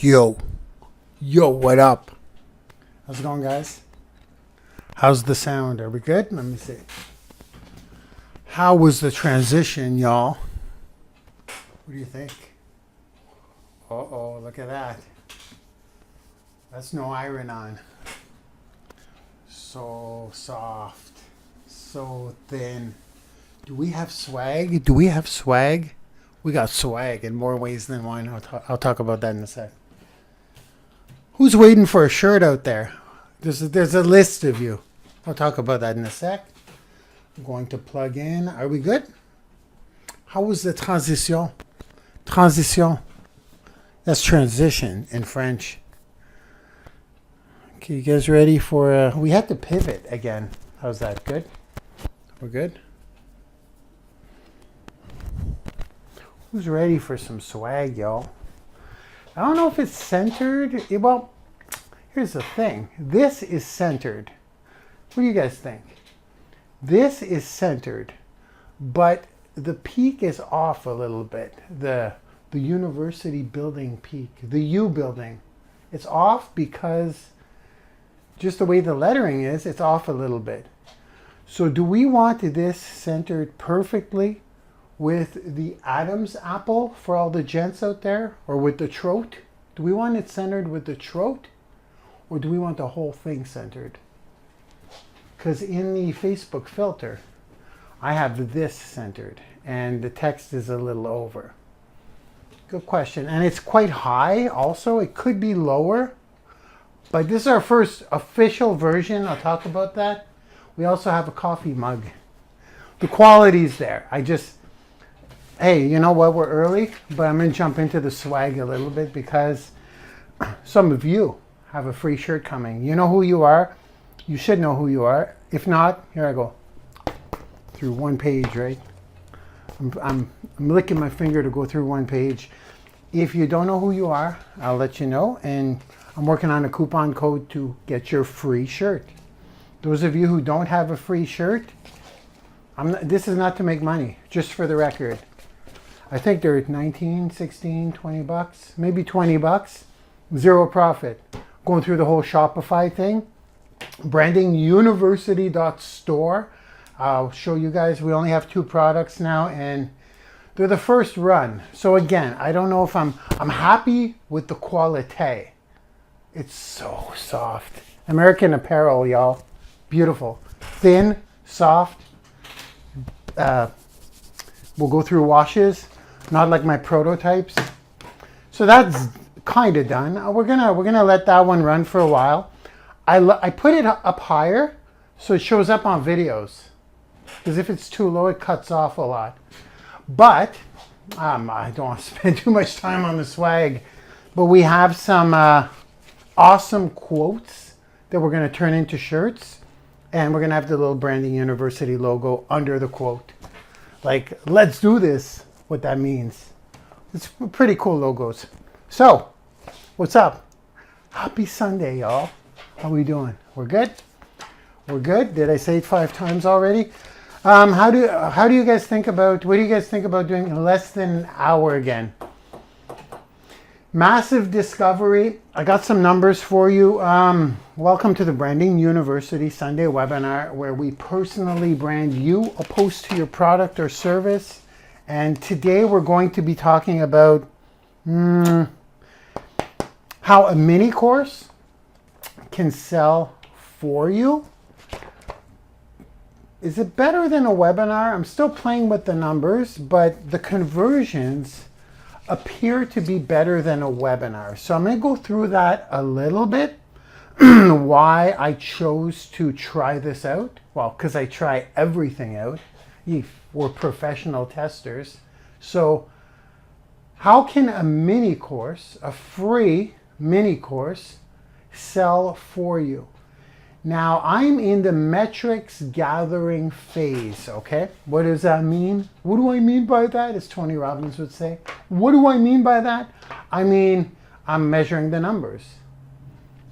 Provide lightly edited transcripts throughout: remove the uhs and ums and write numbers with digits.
Yo, what up? How's it going, guys? How's the sound? Are we good? Let me see. How was the transition, y'all? What do you think? Uh-oh, look at that. That's no iron on. So soft, so thin. Do we have swag? We got swag in more ways than one. I'll talk about that in a sec. Who's waiting for a shirt out there? There's a list of you. I'll talk about that in a sec. I'm going to plug in. Are we good? How was the transition? Transition. That's transition in French. Okay, you guys ready for... we had to pivot again. How's that? Good? We're good? Who's ready for some swag, y'all? I don't know if it's centered. Well, here's the thing. This is centered. What do you guys think? This is centered, but the peak is off a little bit. The university building peak, the U building. It's off because just the way the lettering is, it's off a little bit. So do we want this centered perfectly with the Adam's apple for all the gents out there, or with the throat? Do we want it centered with the throat, or do we want the whole thing centered? Because in the Facebook filter, I have this centered, and the text is a little over. Good question. And it's quite high also. It could be lower, but this is our first official version. I'll talk about that. We also have a coffee mug. The quality's there. Hey, you know what? We're early, but I'm going to jump into the swag a little bit because some of you have a free shirt coming. You know who you are. You should know who you are. If not, here I go. Through one page, right? I'm licking my finger to go through one page. If you don't know who you are, I'll let you know. And I'm working on a coupon code to get your free shirt. Those of you who don't have a free shirt, this is not to make money, just for the record. I think they're 19, 16, 20 bucks, maybe 20 bucks, zero profit. Going through the whole Shopify thing. Branding YOUniversity.store. I'll show you guys. We only have 2 products now, and they're the first run. So again, I don't know if I'm happy with the quality. It's so soft. American Apparel, y'all. Beautiful. Thin, soft. We'll go through washes. Not like my prototypes. So that's kind of done. We're gonna let that one run for a while. I put it up higher so it shows up on videos. Because if it's too low, it cuts off a lot. But I don't want to spend too much time on the swag. But we have some awesome quotes that we're going to turn into shirts. And we're going to have the little Branding University logo under the quote. Like, let's do this, what that means. It's pretty cool logos. So, what's up? Happy Sunday, y'all. How we doing? We're good? We're good? Did I say it 5 times already? How do you guys think about, what do you guys think about doing less than an hour again? Massive discovery. I got some numbers for you. Welcome to the Branding University Sunday webinar, where we personally brand you opposed to your product or service. And today we're going to be talking about how a mini course can sell for you. Is it better than a webinar? I'm still playing with the numbers, but the conversions appear to be better than a webinar. So I'm going to go through that a little bit. Why I chose to try this out. Well, because I try everything out. We're professional testers. So how can a mini course, a free mini course, sell for you? Now, I'm in the metrics gathering phase, okay? What does that mean? What do I mean by that, as Tony Robbins would say? What do I mean by that? I mean, I'm measuring the numbers.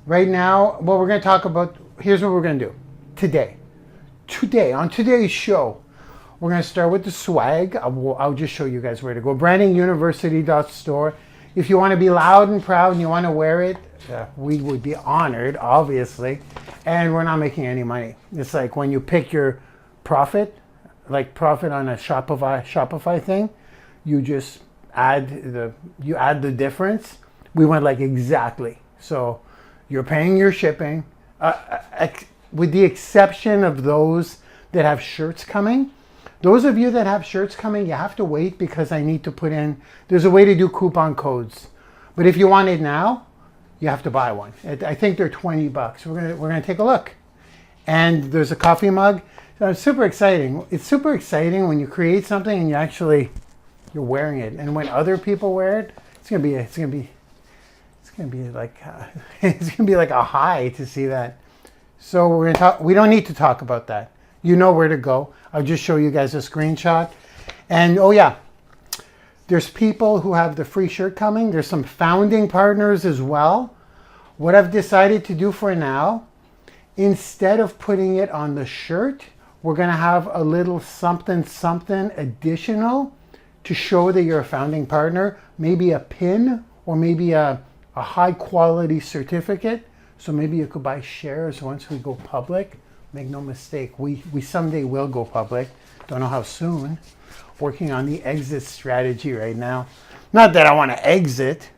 Right now, what we're going to talk about, here's what we're going to do. Today, on today's show, we're going to start with the swag. I'll just show you guys where to go. BrandingYOUniversity.store. If you want to be loud and proud and you want to wear it, we would be honored, obviously. And we're not making any money. It's like when you pick your profit, like profit on a Shopify thing, you just add the difference. We went like exactly. So you're paying your shipping, with the exception of those that have shirts coming. Those of you that have shirts coming, you have to wait because I need to put in, there's a way to do coupon codes. But if you want it now, you have to buy one. I think they're $20. We're gonna take a look. And there's a coffee mug. So it's super exciting. It's super exciting when you create something and you're wearing it. And when other people wear it, it's gonna be like it's gonna be like a high to see that. So we're gonna talk. We don't need to talk about that. You know where to go. I'll just show you guys a screenshot. And oh yeah, there's people who have the free shirt coming. There's some founding partners as well. What I've decided to do for now, instead of putting it on the shirt, we're gonna have a little something additional to show that you're a founding partner. Maybe a pin or maybe a high quality certificate. So maybe you could buy shares once we go public. Make no mistake, we someday will go public. Don't know how soon. Working on the exit strategy right now. Not that I want to exit.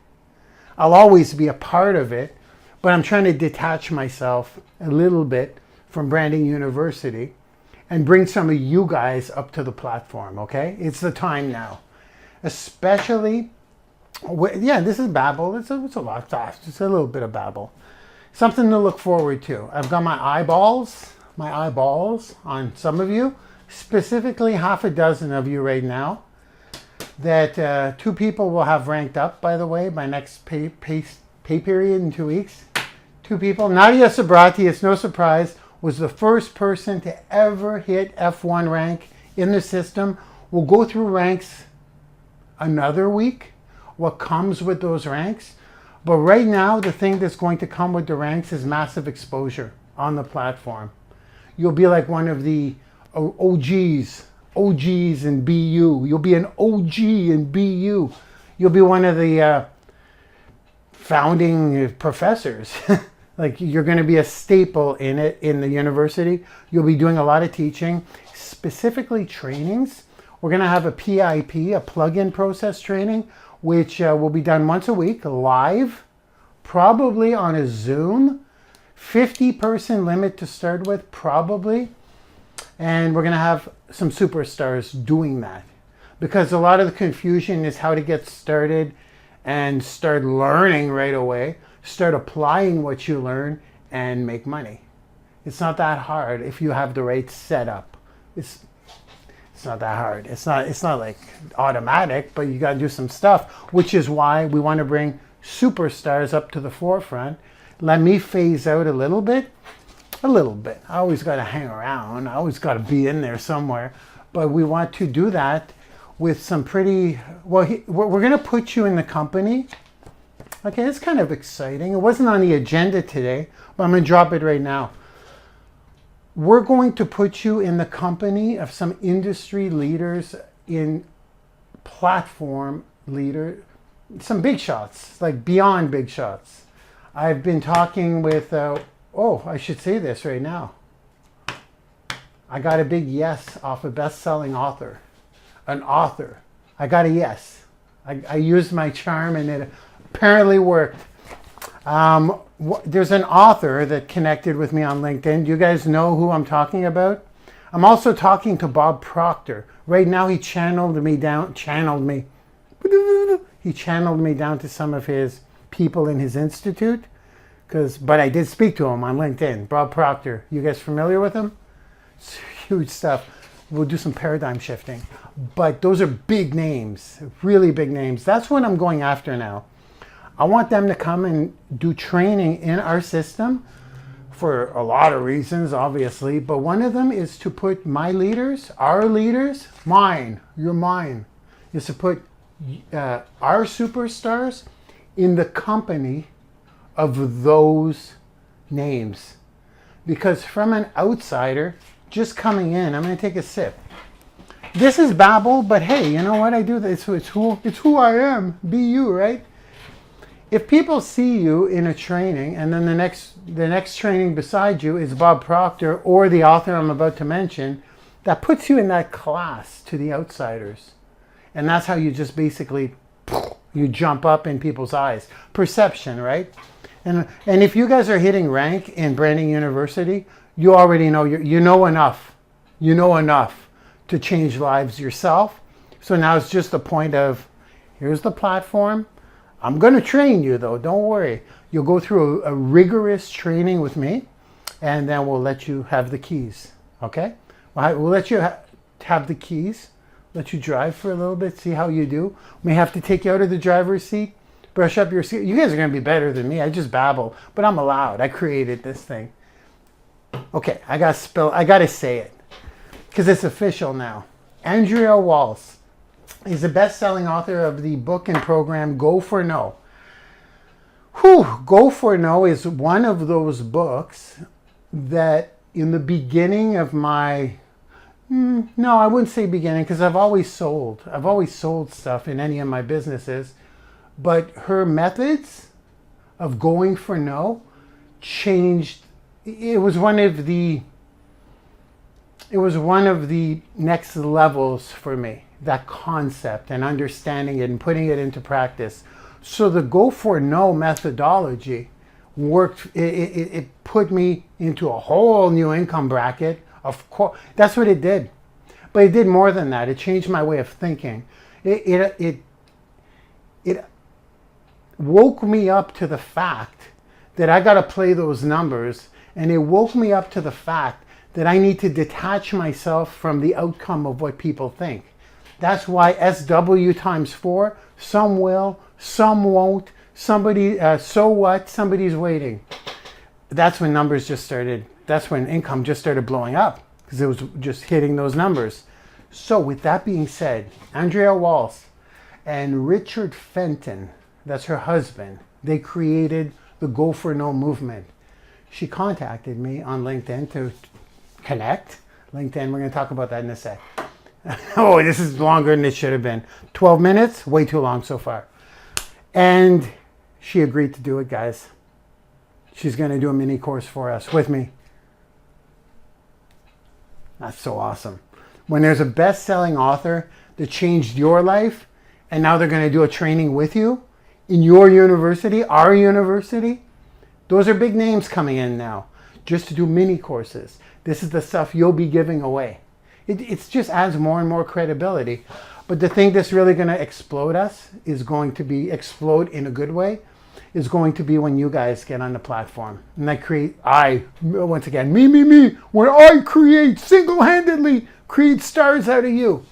I'll always be a part of it, but I'm trying to detach myself a little bit from Branding University and bring some of you guys up to the platform, okay? It's the time now. Especially, yeah, this is babble. It's a lot, just a little bit of babble. Something to look forward to. I've got my eyeballs on some of you, specifically half a dozen of you right now, that 2 people will have ranked up, by the way, by next pay period in 2 weeks. 2 people. Nadia Sabrati, it's no surprise, was the first person to ever hit F1 rank in the system. We'll go through ranks another week, what comes with those ranks. But right now, the thing that's going to come with the ranks is massive exposure on the platform. You'll be like one of the OGs in BU. You'll be an OG in BU. You'll be one of the founding professors. Like you're going to be a staple in the university. You'll be doing a lot of teaching, specifically trainings. We're going to have a PIP, a plug-in process training, which will be done once a week, live, probably on a Zoom. 50-person limit to start with, probably. And we're going to have some superstars doing that. Because a lot of the confusion is how to get started and start learning right away. Start applying what you learn and make money. It's not that hard if you have the right setup. It's not that hard. It's not like automatic, but you got to do some stuff, which is why we want to bring superstars up to the forefront. Let me phase out a little bit. I always got to hang around. I always got to be in there somewhere. But we want to do that with some pretty, well, we're going to put you in the company. Okay, it's kind of exciting. It wasn't on the agenda today, but I'm going to drop it right now. We're going to put you in the company of some industry leaders in platform leader, some big shots, like beyond big shots. I've been talking with, I should say this right now. I got a big yes off a best-selling author, an author. I got a yes. I used my charm and it apparently worked. There's an author that connected with me on LinkedIn. Do you guys know who I'm talking about? I'm also talking to Bob Proctor. Right now he channeled me down to some of his people in his institute. But I did speak to him on LinkedIn. Bob Proctor. You guys familiar with him? It's huge stuff. We'll do some paradigm shifting. But those are big names, really big names. That's what I'm going after now. I want them to come and do training in our system for a lot of reasons, obviously. But one of them is to put my leaders, our leaders, mine, you're mine, is to put our superstars in the company of those names. Because from an outsider, just coming in, I'm going to take a sip. This is babble, but hey, you know what I do? It's who I am. Be you, right? if people see you in a training and then the next training beside you is Bob Proctor or the author I'm about to mention, that puts you in that class to the outsiders. And that's how you just basically, you jump up in people's eyes. Perception, right? And if you guys are hitting rank in Branding University, you already know, you know enough. You know enough to change lives yourself. So now it's just a point of, here's the platform. I'm going to train you though, don't worry. You'll go through a rigorous training with me, and then we'll let you have the keys, okay? We'll let you have the keys, let you drive for a little bit, see how you do. We may have to take you out of the driver's seat, brush up your seat. You guys are going to be better than me. I just babble, but I'm allowed. I created this thing. Okay, I got to say it because it's official now. Andrea Walls is the best-selling author of the book and program Go for No. Go for No is one of those books that in the beginning of my, no, I wouldn't say beginning because I've always sold stuff in any of my businesses, but her methods of going for no changed. It was one of the next levels for me, that concept and understanding it and putting it into practice. So the Go for No methodology worked. It put me into a whole new income bracket. Of course, that's what it did. But it did more than that. It changed my way of thinking. It woke me up to the fact that I got to play those numbers, and it woke me up to the fact that I need to detach myself from the outcome of what people think. That's why SW times 4, some will, some won't, somebody, so what, somebody's waiting. That's when numbers just started, that's when income just started blowing up, because it was just hitting those numbers. So with that being said, Andrea Walls and Richard Fenton, that's her husband, they created the Go for No movement. She contacted me on LinkedIn to connect. LinkedIn, we're going to talk about that in a sec. Oh, this is longer than it should have been. 12 minutes, way too long so far. And she agreed to do it, guys. She's going to do a mini course for us with me. That's so awesome. When there's a best-selling author that changed your life, and now they're going to do a training with you in your university, our university, those are big names coming in now just to do mini courses. This is the stuff you'll be giving away. It just adds more and more credibility. But the thing that's really going to explode us is going to be, explode in a good way, is going to be when you guys get on the platform. And once again, me, when I create, single-handedly create stars out of you.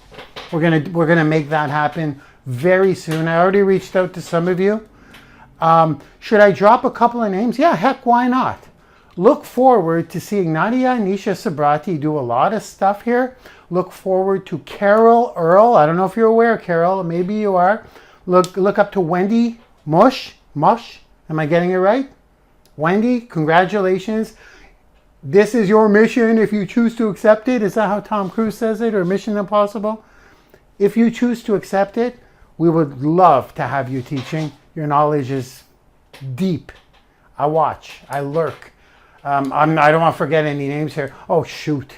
We're gonna make that happen very soon. I already reached out to some of you. Should I drop a couple of names? Yeah, heck, why not? Look forward to seeing Nadia Nisha Sabrati do a lot of stuff here. Look forward to Carol Earl. I don't know if you're aware, Carol. Maybe you are. Look up to Wendy Mush. Am I getting it right? Wendy, congratulations. This is your mission if you choose to accept it. Is that how Tom Cruise says it, or Mission Impossible? If you choose to accept it, we would love to have you teaching. Your knowledge is deep. I watch. I lurk. I don't want to forget any names here. Oh, shoot.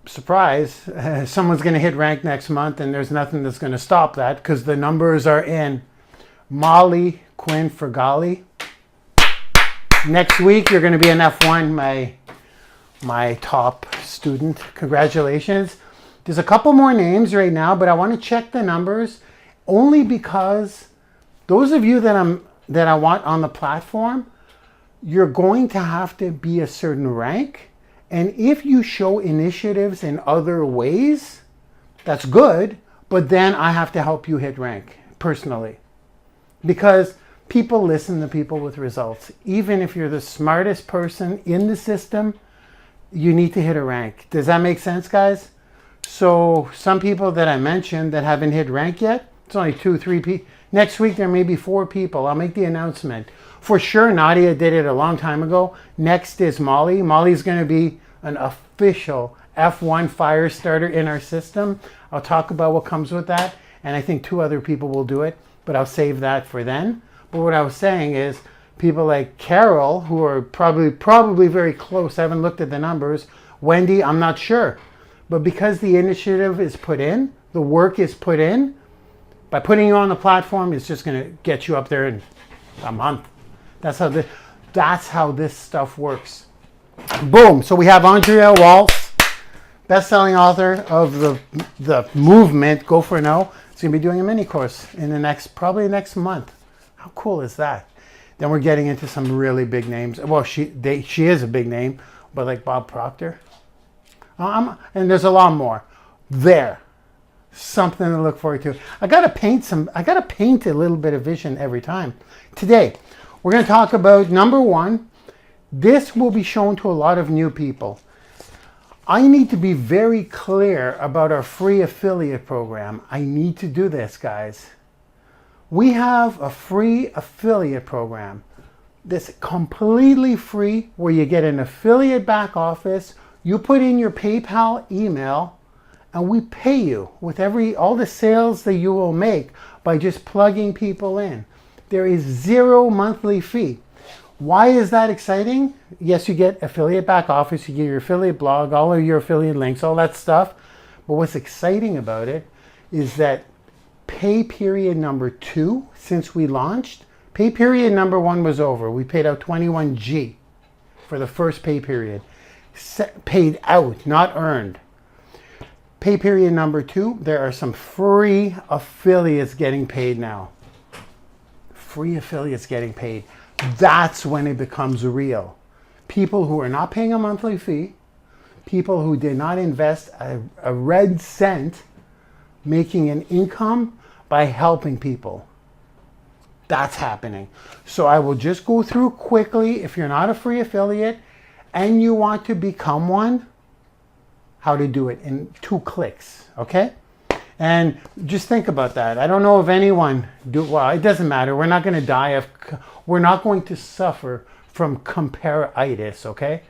Surprise. Someone's going to hit rank next month, and there's nothing that's going to stop that because the numbers are in. Molly Quinn Fergali. Next week, you're going to be an F1, my top student. Congratulations. There's a couple more names right now, but I want to check the numbers only because those of you that I want on the platform, you're going to have to be a certain rank. And if you show initiatives in other ways, that's good. But then I have to help you hit rank personally. Because people listen to people with results. Even if you're the smartest person in the system, you need to hit a rank. Does that make sense, guys? So some people that I mentioned that haven't hit rank yet, it's only 2-3 people. Next week, there may be 4 people. I'll make the announcement. For sure, Nadia did it a long time ago. Next is Molly. Molly's going to be an official F1 fire starter in our system. I'll talk about what comes with that. And I think 2 other people will do it. but I'll save that for then. But what I was saying is people like Carol, who are probably very close, I haven't looked at the numbers. Wendy, I'm not sure. But because the initiative is put in, the work is put in, by putting you on the platform, it's just going to get you up there in a month. That's how this stuff works. Boom. So we have Andrea Waltz, best-selling author of the movement, Go for No. She's going to be doing a mini course in probably next month. How cool is that? Then we're getting into some really big names. Well, she is a big name, but like Bob Proctor. And there's a lot more there. Something to look forward to. I gotta paint a little bit of vision every time. Today, we're gonna talk about number one. This will be shown to a lot of new people. I need to be very clear about our free affiliate program. I need to do this, guys. We have a free affiliate program. This completely free, where you get an affiliate back office. You put in your PayPal email, and we pay you with all the sales that you will make by just plugging people in. There is 0 monthly fee. Why is that exciting? Yes, you get affiliate back office, you get your affiliate blog, all of your affiliate links, all that stuff. But what's exciting about it is that pay period number 2, since we launched, pay period number 1 was over. We paid out 21G for the first pay period. Paid out, not earned. Pay period number 2, there are some free affiliates getting paid now. Free affiliates getting paid. That's when it becomes real. People who are not paying a monthly fee, people who did not invest a red cent, making an income by helping people. That's happening. So I will just go through quickly. If you're not a free affiliate and you want to become one, how to do it in 2 clicks, okay? And just think about that. I don't know if anyone well, it doesn't matter. We're not going to die we're not going to suffer from compare-itis, okay?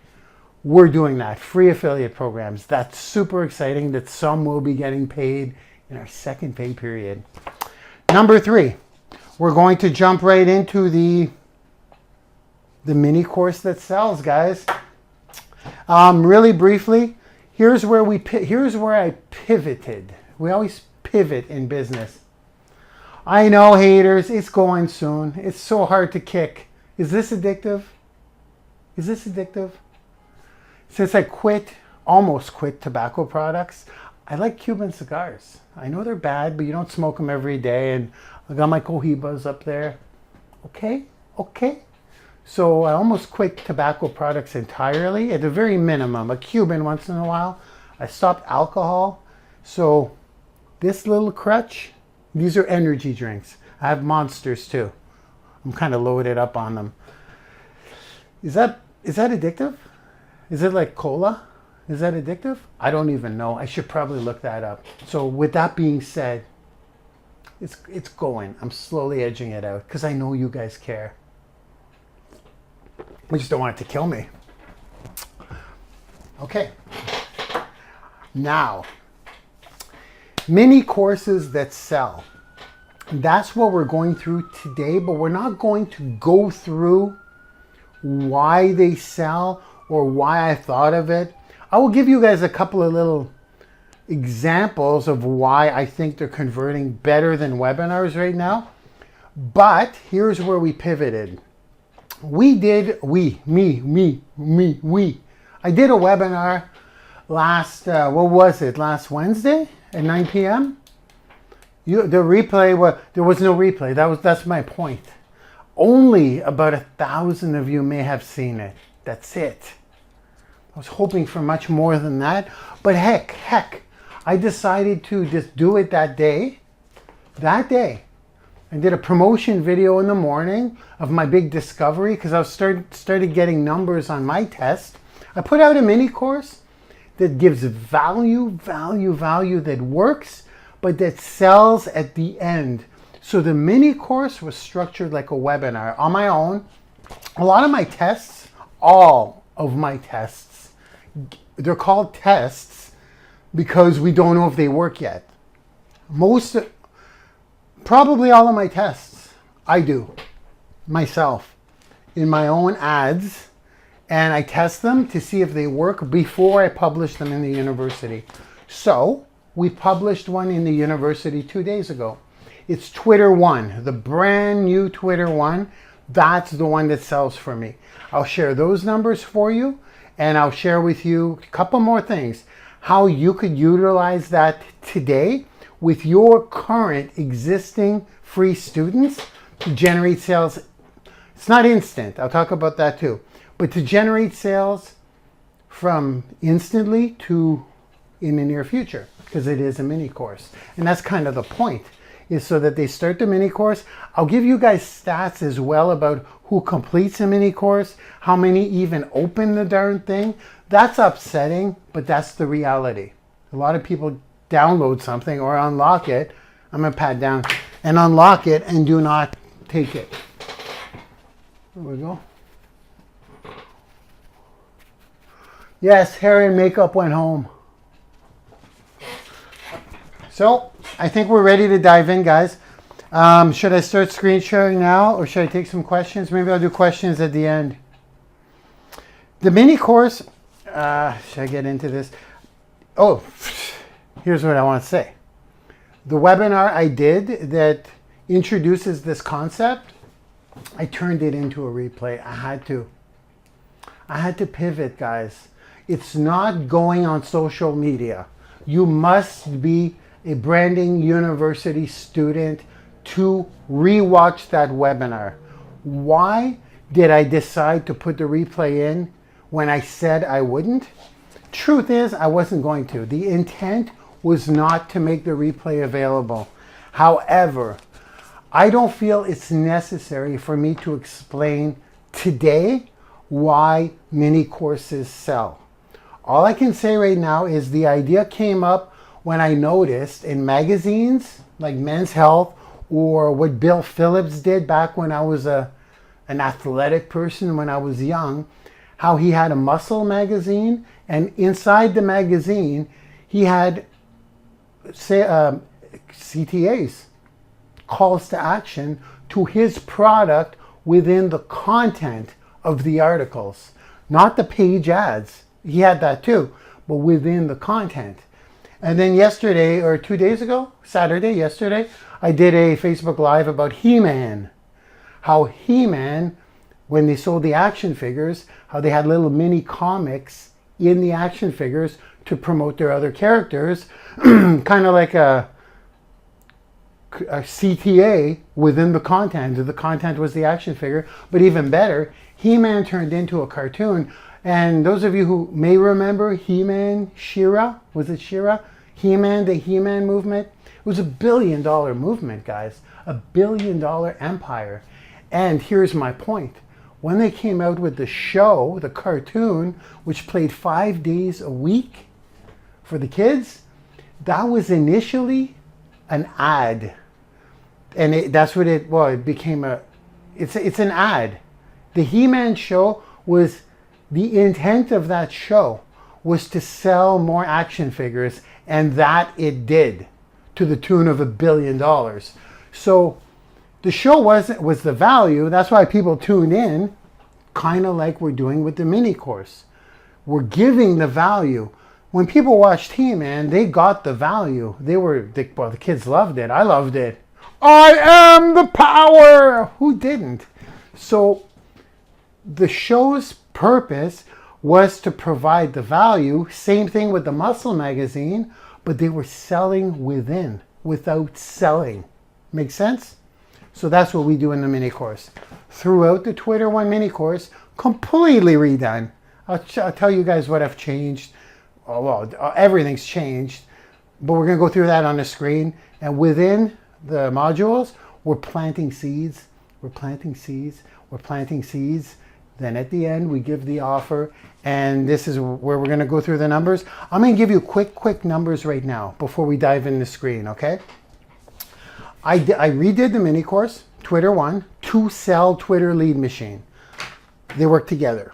We're doing that. Free affiliate programs. That's super exciting that some will be getting paid in our second pay period. Number 3, we're going to jump right into the mini course that sells, guys. Really briefly, here's where I pivoted. We always pivot in business. I know, haters, it's going soon. It's so hard to kick. Is this addictive? Is this addictive? Since I almost quit tobacco products, I like Cuban cigars. I know they're bad, but you don't smoke them every day. And I got my cohibas up there. Okay. So I almost quit tobacco products entirely, at the very minimum. A Cuban once in a while. I stopped alcohol. So this little crutch, these are energy drinks. I have Monsters too. I'm kind of loaded up on them. Is that addictive? Is it like cola? Is that addictive? I don't even know. I should probably look that up. So with that being said, it's going. I'm slowly edging it out because I know you guys care. We just don't want it to kill me. Okay. Now, mini courses that sell. That's what we're going through today, but we're not going to go through why they sell or why I thought of it. I will give you guys a couple of little examples of why I think they're converting better than webinars right now. But here's where we pivoted. I did a webinar last Wednesday at 9 p.m. The replay, there was no replay. That's my point. Only about 1,000 of you may have seen it. That's it. I was hoping for much more than that. But heck, I decided to just do it that day. I did a promotion video in the morning of my big discovery because I started getting numbers on my test. I put out a mini course that gives value that works, but that sells at the end. So the mini course was structured like a webinar on my own. All of my tests, they're called tests because we don't know if they work yet. Probably all of my tests I do myself in my own ads, and I test them to see if they work before I publish them in the university. So we published one in the university 2 days ago. It's Twitter One, the brand new Twitter One. That's the one that sells for me. I'll share those numbers for you, and I'll share with you a couple more things, how you could utilize that today with your current existing free students to generate sales. It's not instant. I'll talk about that too. But to generate sales from instantly to in the near future, because it is a mini course. And that's kind of the point, is so that they start the mini course. I'll give you guys stats as well about who completes a mini course, how many even open the darn thing. That's upsetting, but that's the reality. A lot of people download something or unlock it. I'm gonna pat down and unlock it and do not take it. There we go. Yes, hair and makeup went home. So I think we're ready to dive in, guys. Should I start screen sharing now, or should I take some questions? Maybe I'll do questions at the end. The mini course, should I get into this? Oh, here's what I want to say. The webinar I did that introduces this concept, I turned it into a replay. I had to pivot, guys. It's not going on social media. You must be a Branding University student to rewatch that webinar. Why did I decide to put the replay in when I said I wouldn't? Truth is, I wasn't going to. The intent was not to make the replay available. However, I don't feel it's necessary for me to explain today why mini courses sell. All I can say right now is the idea came up when I noticed in magazines like Men's Health, or what Bill Phillips did back when I was an athletic person when I was young, how he had a muscle magazine, and inside the magazine he had CTAs, calls to action to his product within the content of the articles, not the page ads. He had that too, but within the content. And then yesterday, or 2 days ago, yesterday, I did a Facebook Live about He-Man. How He-Man, when they sold the action figures, how they had little mini comics in the action figures to promote their other characters, kind of like a CTA within the content. The content was the action figure, but even better, He-Man turned into a cartoon. And those of you who may remember He-Man, She-Ra, was it She-Ra? He-Man, the He-Man movement. It was $1 billion movement, guys. $1 billion empire. And here's my point. When they came out with the show, the cartoon, which played 5 days a week for the kids, that was initially an ad. And that's what it became it's an ad. The He-Man show was, the intent of that show was to sell more action figures, and that it did, to the tune of $1 billion. So the show was the value. That's why people tune in, kind of like we're doing with the mini course. We're giving the value. When people watched He-Man, they got the value. The kids loved it. I loved it. I am the power. Who didn't? So the show's purpose was to provide the value. Same thing with the Muscle magazine, but they were selling without selling. Make sense? So that's what we do in the mini course. Throughout the Twitter One mini course, completely redone. I'll tell you guys what I've changed. Oh, well, everything's changed, but we're going to go through that on the screen. And within the modules, we're planting seeds. We're planting seeds. We're planting seeds. Then at the end, we give the offer, and this is where we're going to go through the numbers. I'm going to give you quick numbers right now before we dive in the screen, okay? I redid the mini course, Twitter One, to sell Twitter lead machine. They work together,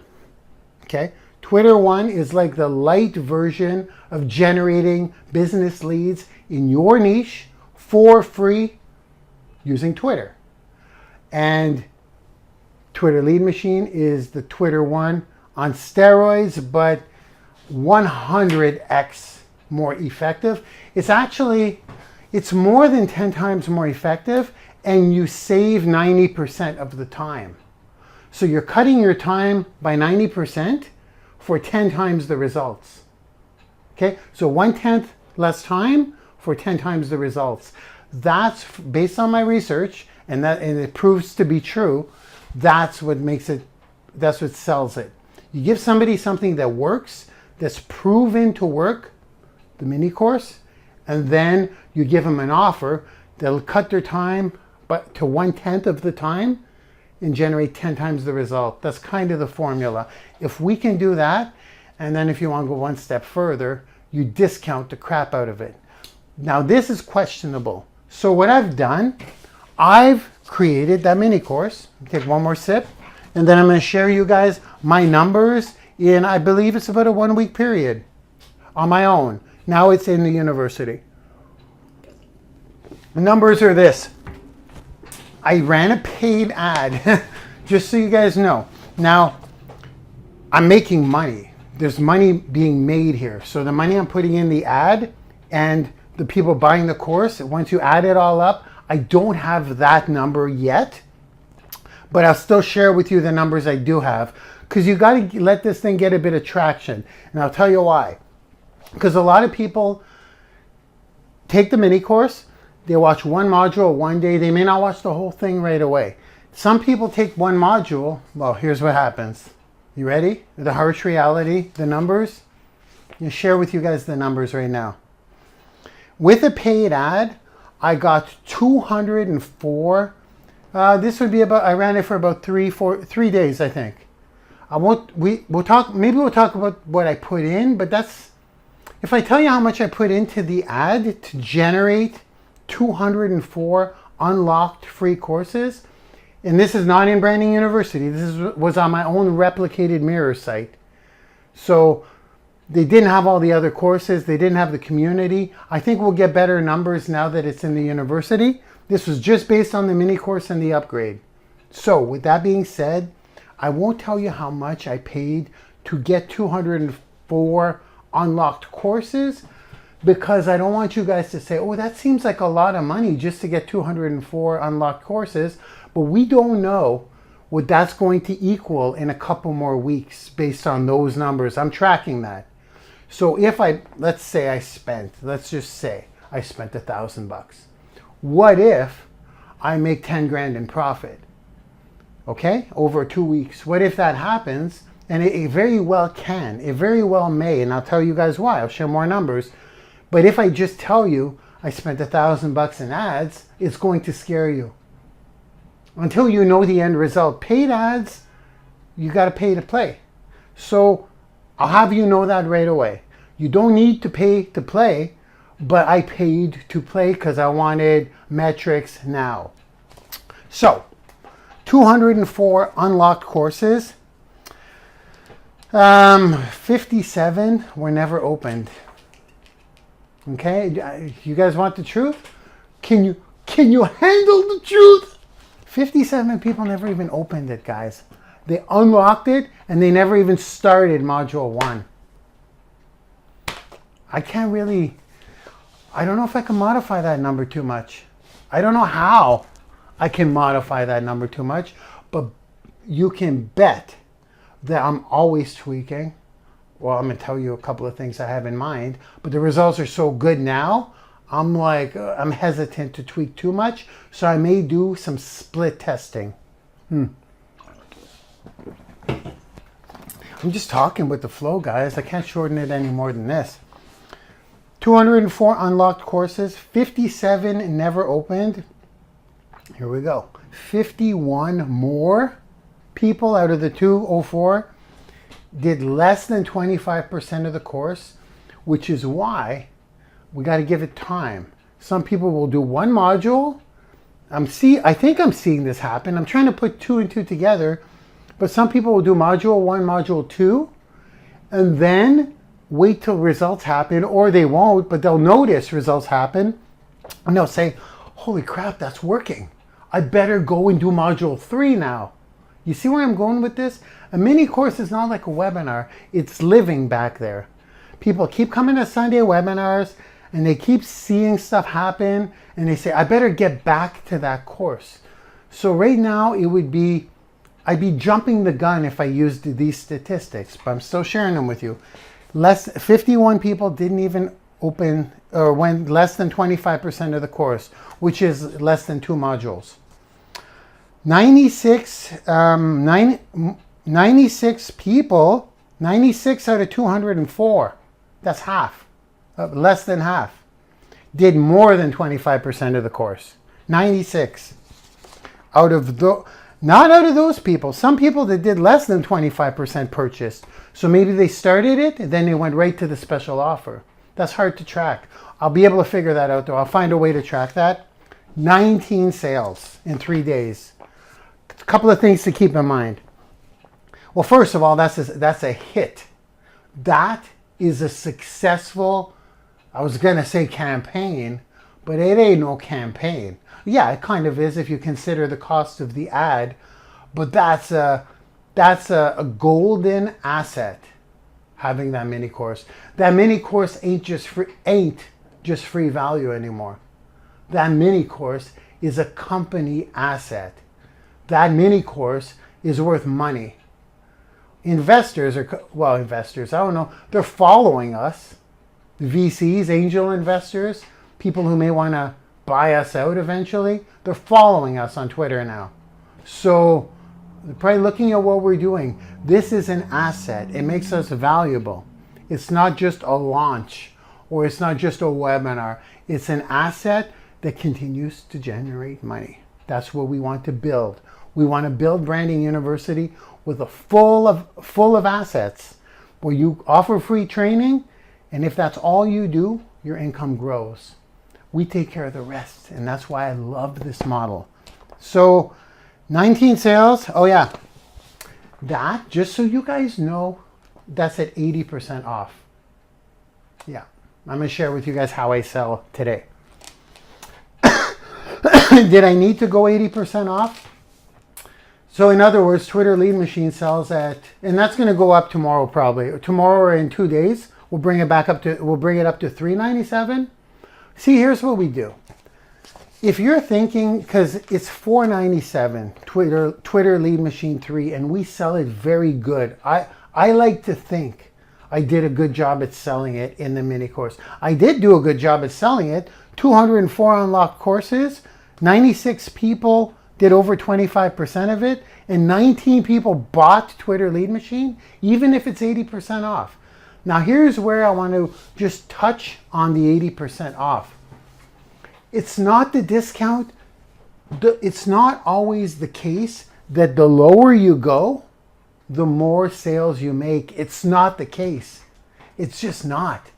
okay? Twitter One is like the light version of generating business leads in your niche for free using Twitter. And Twitter Lead Machine is the Twitter one on steroids, but 100x more effective. It's more than 10 times more effective, and you save 90% of the time. So you're cutting your time by 90% for 10 times the results. Okay, so 1/10 less time for 10 times the results. That's based on my research, and it proves to be true. That's what sells it. You give somebody something that works, that's proven to work, the mini course, and then you give them an offer that'll cut their time to 1/10 of the time and generate 10 times the result. That's kind of the formula. If we can do that, and then if you want to go one step further, you discount the crap out of it. Now this is questionable. So what I've done, I've created that mini course. Take one more sip, and then I'm going to share you guys my numbers in, I believe it's about a 1 week period on my own. Now it's in the university. The numbers are this. I ran a paid ad, just so you guys know. Now, I'm making money. There's money being made here. So the money I'm putting in the ad and the people buying the course, once you add it all up, I don't have that number yet, but I'll still share with you the numbers I do have, because you got to let this thing get a bit of traction. And I'll tell you why. Because a lot of people take the mini course, they watch one module one day, they may not watch the whole thing right away. Some people take one module, well, here's what happens. You ready? The harsh reality, the numbers. I'll share with you guys the numbers right now. With a paid ad, I got 204. This would be I ran it for about 3 days, I think. We'll talk about what I put in, but if I tell you how much I put into the ad to generate 204 unlocked free courses, and this is not in Branding University, was on my own replicated mirror site. So they didn't have all the other courses, they didn't have the community. I think we'll get better numbers now that it's in the university. This was just based on the mini course and the upgrade. So with that being said, I won't tell you how much I paid to get 204 unlocked courses, because I don't want you guys to say, oh, that seems like a lot of money just to get 204 unlocked courses, but we don't know what that's going to equal in a couple more weeks based on those numbers. I'm tracking that. So if let's just say I spent $1,000. What if I make 10 grand in profit? Okay, over 2 weeks. What if that happens? And it very well can, it very well may, and I'll tell you guys why. I'll share more numbers. But if I just tell you I spent $1,000 in ads, it's going to scare you. Until you know the end result. Paid ads, you got to pay to play. So I'll have you know that right away. You don't need to pay to play, but I paid to play because I wanted metrics now. So 204 unlocked courses. 57 were never opened. Okay, you guys want the truth? Can you handle the truth? 57 people never even opened it, guys. They unlocked it and they never even started module 1. I don't know if I can modify that number too much. I don't know how I can modify that number too much, but you can bet that I'm always tweaking. Well, I'm going to tell you a couple of things I have in mind, but the results are so good now, I'm hesitant to tweak too much, so I may do some split testing. I'm just talking with the flow, guys. I can't shorten it any more than this. 204 unlocked courses, 57 never opened. Here we go. 51 more people out of the 204 did less than 25% of the course, which is why we got to give it time. Some people will do one module. I think I'm seeing this happen. I'm trying to put 2 and 2 together, but some people will do module 1, module 2, and then wait till results happen, or they won't, but they'll notice results happen, and they'll say, holy crap, that's working. I better go and do module 3 now. You see where I'm going with this? A mini course is not like a webinar. It's living back there. People keep coming to Sunday webinars and they keep seeing stuff happen and they say, I better get back to that course. So right now I'd be jumping the gun if I used these statistics, but I'm still sharing them with you. 51 people didn't even open or went less than 25% of the course, which is less than 2 modules. 96 people, 96 out of 204, that's half, less than half, did more than 25% of the course. 96 out of not out of those people. Some people that did less than 25% purchased. So maybe they started it and then they went right to the special offer. That's hard to track. I'll be able to figure that out though. I'll find a way to track that. 19 sales in 3 days. A couple of things to keep in mind. Well, first of all, that's a hit. That is a successful, I was going to say campaign, but it ain't no campaign. Yeah, it kind of is if you consider the cost of the ad, but that's a golden asset, having that mini course. That mini course ain't just free value anymore. That mini course is a company asset. That mini course is worth money. Investors, I don't know, they're following us. VCs, angel investors, people who may want to buy us out eventually, they're following us on Twitter now. So they're probably looking at what we're doing. This is an asset. It makes us valuable. It's not just a launch or it's not just a webinar. It's an asset that continues to generate money. That's what we want to build. We want to build Branding University with a full of assets where you offer free training, and if that's all you do, your income grows. We take care of the rest, and that's why I love this model. So 19 sales, oh yeah, that, just so you guys know, that's at 80% off. Yeah, I'm gonna share with you guys how I sell today. Did I need to go 80% off? So in other words, Twitter Lead Machine sells at, and that's going to go up tomorrow probably. Tomorrow or in 2 days, we'll bring it up to $397. See, here's what we do. If you're thinking, because it's $497, Twitter Lead Machine 3, and we sell it very good. I like to think I did a good job at selling it in the mini course. I did do a good job at selling it. 204 unlocked courses, 96 people did over 25% of it, and 19 people bought Twitter Lead Machine, even if it's 80% off. Now here's where I want to just touch on the 80% off. It's not the discount. It's not always the case that the lower you go, the more sales you make. It's not the case. It's just not.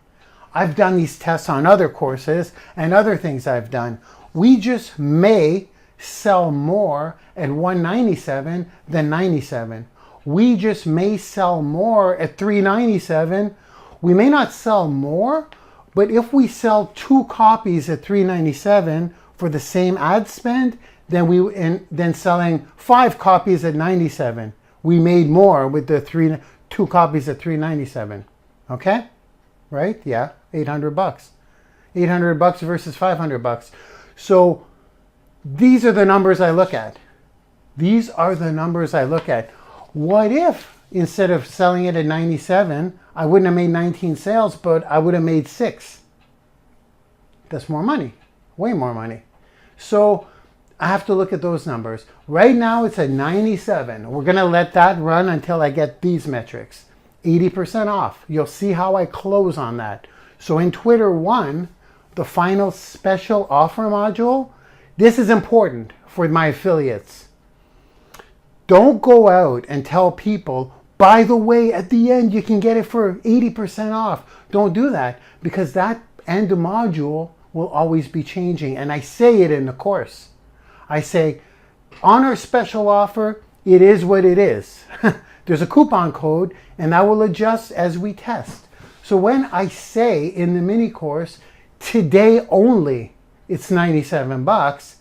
I've done these tests on other courses and other things I've done. We just may sell more at $197 than $97. We just may sell more at $397. We may not sell more, but if we sell 2 copies at $397 for the same ad spend, then selling 5 copies at $97, we made more with the 2 copies at $397. Okay, right? Yeah, $800. $800 versus $500. So these are the numbers I look at. These are the numbers I look at. What if instead of selling it at 97, I wouldn't have made 19 sales, but I would have made 6? That's more money, way more money. So I have to look at those numbers. Right now it's at 97. We're gonna let that run until I get these metrics. 80% off. You'll see how I close on that. So in Twitter 1, the final special offer module, this is important for my affiliates. Don't go out and tell people, by the way, at the end you can get it for 80% off. Don't do that, because that end module will always be changing. And I say it in the course. I say, on our special offer, it is what it is. There's a coupon code, and that will adjust as we test. So when I say in the mini course, today only, it's 97 bucks,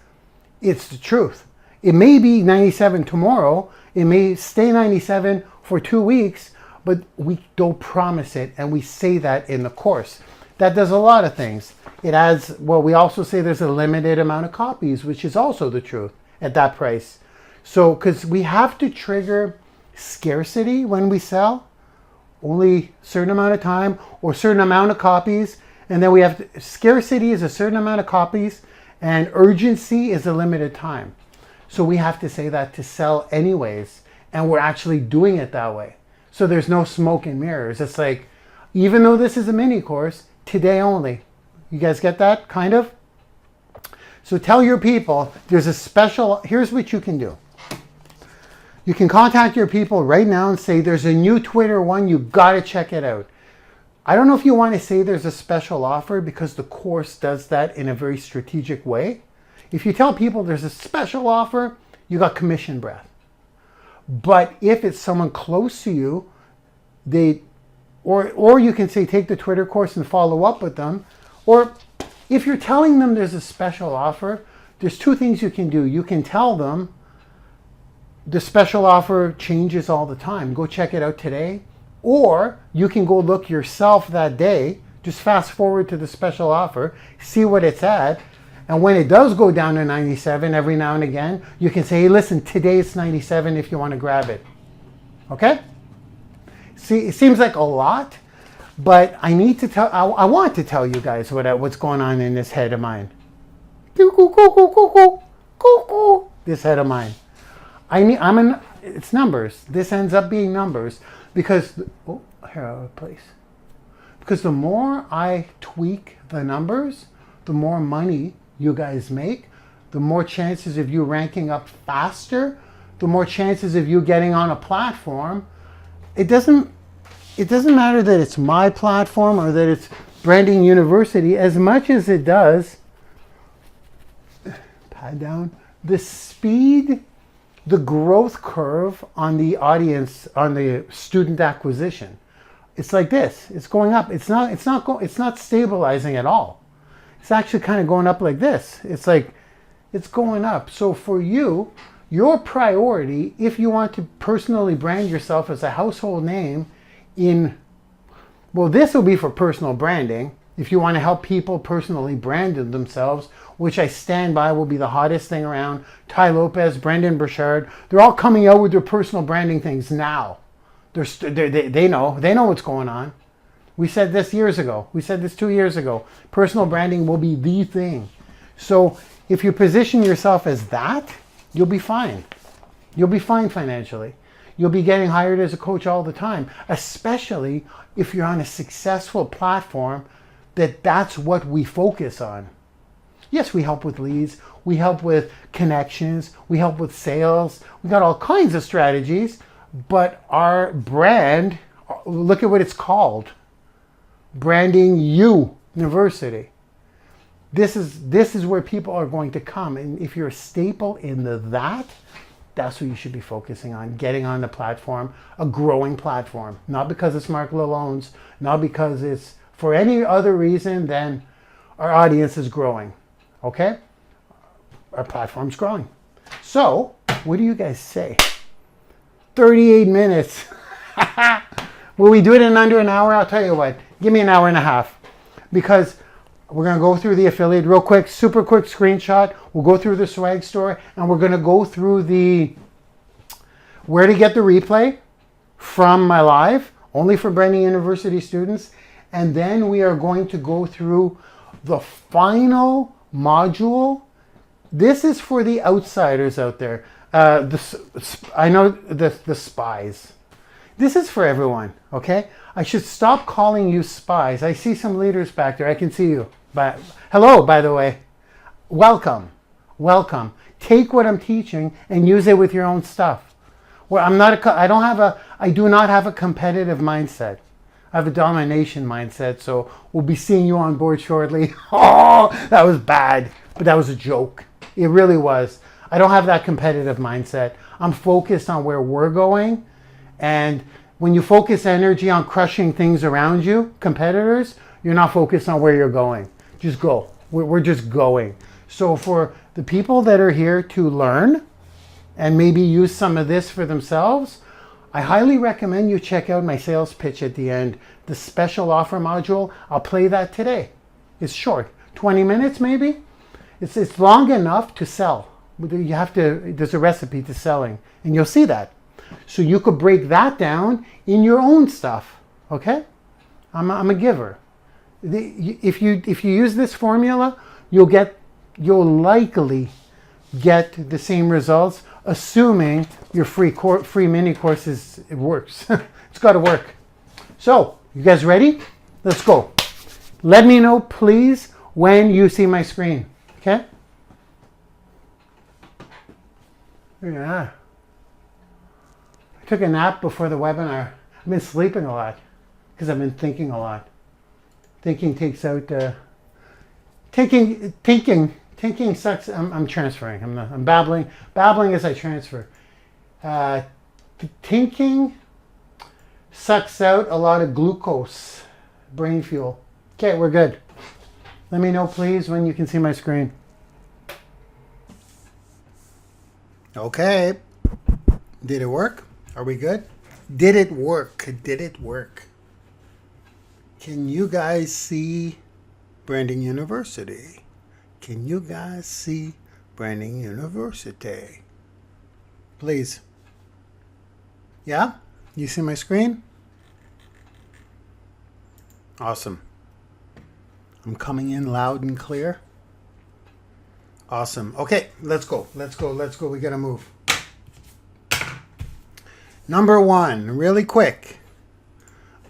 it's the truth. It may be 97 tomorrow, it may stay 97 for 2 weeks, but we don't promise it, and we say that in the course. That does a lot of things. It adds, well, we also say there's a limited amount of copies, which is also the truth at that price. So, because we have to trigger scarcity when we sell, only a certain amount of time or certain amount of copies, and then we have to, scarcity is a certain amount of copies, and urgency is a limited time. So we have to say that to sell anyways, and we're actually doing it that way. So there's no smoke and mirrors. It's like, even though this is a mini course, today only. You guys get that, kind of? So tell your people, there's a special, here's what you can do. You can contact your people right now and say, there's a new Twitter one, you gotta check it out. I don't know if you want to say there's a special offer, because the course does that in a very strategic way. If you tell people there's a special offer, you got commission breath. But if it's someone close to you, or you can say take the Twitter course and follow up with them. Or if you're telling them there's a special offer, there's two things you can do. You can tell them the special offer changes all the time. Go check it out today. Or you can go look yourself that day, just fast forward to the special offer, see what it's at. And when it does go down to 97 every now and again, you can say, hey, listen, today it's 97 if you want to grab it. Okay? See, it seems like a lot, but I need to tell, I want to tell you guys what's going on in this head of mine. This head of mine. It's numbers. This ends up being numbers because, because the more I tweak the numbers, the more money you guys make, the more chances of you ranking up faster, the more chances of you getting on a platform. It doesn't matter that it's my platform or that it's Branding University, as much as it does, pad down, the speed, the growth curve on the audience, on the student acquisition. It's like this, it's going up. It's not stabilizing at all. It's actually kind of going up like this. It's like, it's going up. So for you, your priority, if you want to personally brand yourself as a household name this will be for personal branding. If you want to help people personally brand themselves, which I stand by will be the hottest thing around. Ty Lopez, Brendan Burchard, they're all coming out with their personal branding things now. They know what's going on. We said this years ago. We said this 2 years ago. Personal branding will be the thing. So if you position yourself as that, you'll be fine. You'll be fine financially. You'll be getting hired as a coach all the time, especially if you're on a successful platform that's what we focus on. Yes, we help with leads. We help with connections. We help with sales. We got all kinds of strategies, but our brand, look at what it's called. Branding YOUniversity. This is where people are going to come. And if you're a staple in that's what you should be focusing on, getting on the platform, a growing platform. Not because it's Marc Lalonde's, not because it's for any other reason than our audience is growing, okay? Our platform's growing. So, what do you guys say? 38 minutes. Will we do it in under an hour? I'll tell you what, give me an hour and a half. Because we're going to go through the affiliate real quick, super quick screenshot. We'll go through the swag store, and we're going to go through where to get the replay from my live, only for Branding University students. And then we are going to go through the final module. This is for the outsiders out there. I know the spies. This is for everyone, okay? I should stop calling you spies. I see some leaders back there. I can see you. But hello, by the way. Welcome. Welcome. Take what I'm teaching and use it with your own stuff. Well, I do not have a competitive mindset. I have a domination mindset, so we'll be seeing you on board shortly. Oh, that was bad, but that was a joke. It really was. I don't have that competitive mindset. I'm focused on where we're going. And when you focus energy on crushing things around you, competitors, you're not focused on where you're going. Just go. We're just going. So for the people that are here to learn and maybe use some of this for themselves, I highly recommend you check out my sales pitch at the end, the special offer module. I'll play that today. It's short, 20 minutes maybe. It's long enough to sell. There's a recipe to selling, and you'll see that. So you could break that down in your own stuff, okay? I'm a giver. If you use this formula, you'll likely get the same results, assuming your free mini courses, it works. It's got to work. So, you guys ready? Let's go. Let me know, please, when you see my screen. Okay? Yeah. I took a nap before the webinar. I've been sleeping a lot because I've been thinking a lot. Thinking takes out. Thinking sucks. I'm transferring. I'm babbling as I transfer. Thinking sucks out a lot of glucose, brain fuel. Okay, we're good. Let me know, please, when you can see my screen. Okay. Did it work? Are we good? Did it work? Did it work? Can you guys see Branding University? Can you guys see Branding University? Please. Yeah? You see my screen? Awesome. I'm coming in loud and clear. Awesome. Okay, let's go. Let's go. We gotta move. Number one, really quick.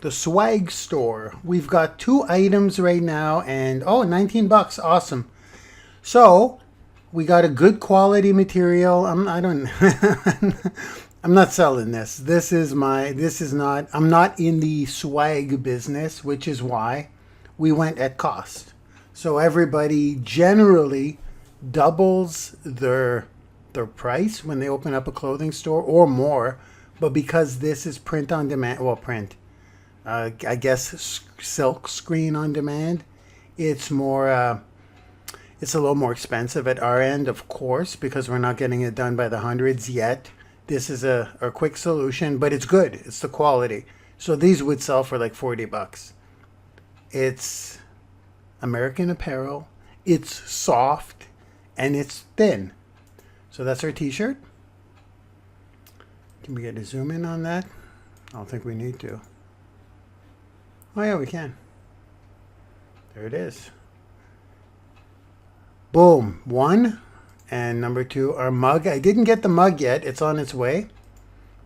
The swag store. We've got 2 items right now and, $19. Awesome. So, we got a good quality material. I'm not selling this. I'm not in the swag business, which is why we went at cost. So everybody generally doubles their price when they open up a clothing store or more. But because this is print on demand, I guess silk screen on demand, it's more, it's a little more expensive at our end, of course, because we're not getting it done by the hundreds yet. This is a quick solution, but it's good. It's the quality. So these would sell for like $40. It's American Apparel. It's soft and it's thin. So that's our t-shirt. Can we get a zoom in on that? I don't think we need to. Oh yeah, we can. There it is. Boom. 1. And number 2, our mug. I didn't get the mug yet. It's on its way.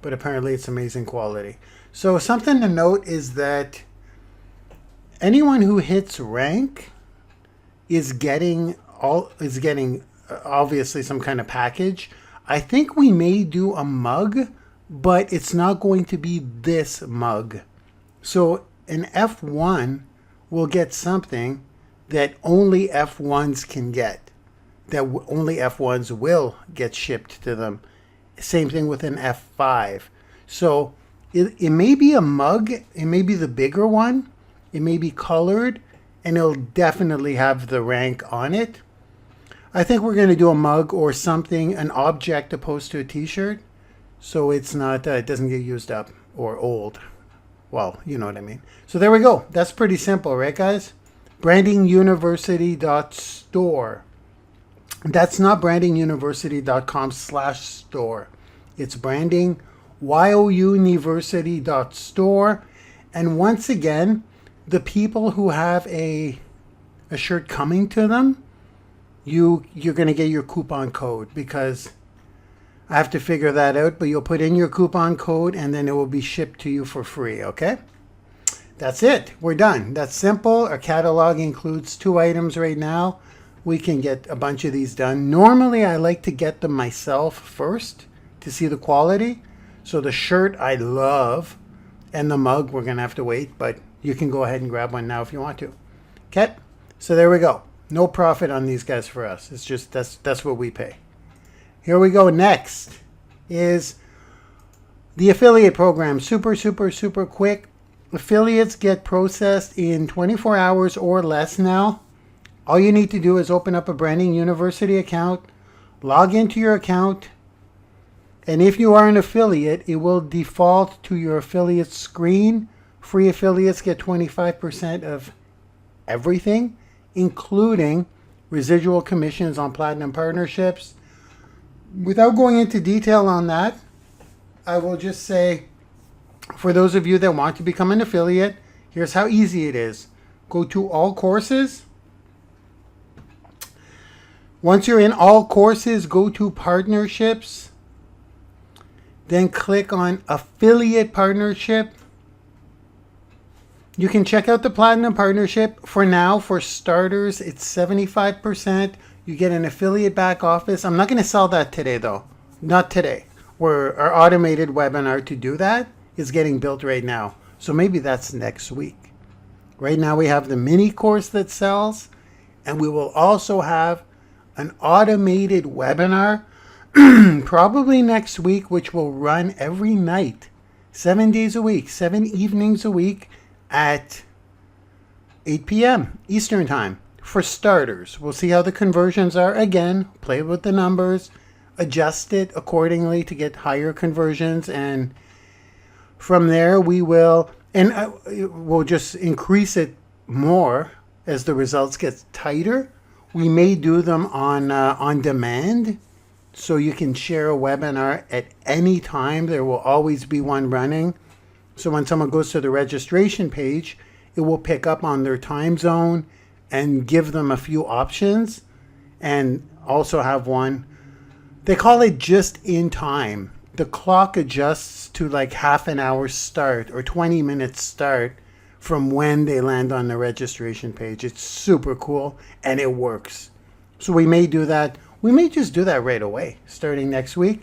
But apparently it's amazing quality. So something to note is that anyone who hits rank is getting obviously some kind of package. I think we may do a mug, but it's not going to be this mug. So an F1 will get something that only F1s can get, that only F1s will get shipped to them. Same thing with an F5. So it may be a mug, it may be the bigger one, it may be colored, and it'll definitely have the rank on it. I think we're going to do a mug or something, an object opposed to a t-shirt, so it's not, it doesn't get used up or old. Well, you know what I mean. So there we go. That's pretty simple, right, guys? BrandingYOuniversity.store. That's not BrandingYOuniversity.com/store. It's BrandingYOuniversity.store. And once again, the people who have a shirt coming to them, you're going to get your coupon code, because I have to figure that out, but you'll put in your coupon code and then it will be shipped to you for free, okay? That's it. We're done. That's simple. Our catalog includes 2 items right now. We can get a bunch of these done. Normally, I like to get them myself first to see the quality. So the shirt I love, and the mug we're going to have to wait, but you can go ahead and grab one now if you want to. Okay? So there we go. No profit on these guys for us. It's just that's what we pay. Here we go. Next is the affiliate program. Super quick. Affiliates get processed in 24 hours or less now. All you need to do is open up a Branding University account, log into your account, and if you are an affiliate, it will default to your affiliate screen. Free affiliates get 25% of everything, including residual commissions on platinum partnerships. Without going into detail on that, I will just say, for those of you that want to become an affiliate, here's how easy it is. Go to all courses. Once you're in all courses, go to partnerships. Then click on affiliate partnership. You can check out the platinum partnership. For now, for starters, it's 75%. You get an affiliate back office. I'm not going to sell that today though. Not today. Our automated webinar to do that is getting built right now. So maybe that's next week. Right now we have the mini course that sells, and we will also have an automated webinar probably next week, which will run every night, 7 days a week, 7 evenings a week at 8 p.m. Eastern time. For starters, we'll see how the conversions are. Again, play with the numbers, adjust it accordingly to get higher conversions, and from there we will, and we'll just increase it more as the results get tighter. We may do them on demand, so you can share a webinar at any time. There will always be one running. So when someone goes to the registration page, it will pick up on their time zone and give them a few options, and also have one. They call it just in time. The clock adjusts to like half an hour start or 20 minutes start from when they land on the registration page. It's super cool and it works. So we may do that. We may just do that right away starting next week.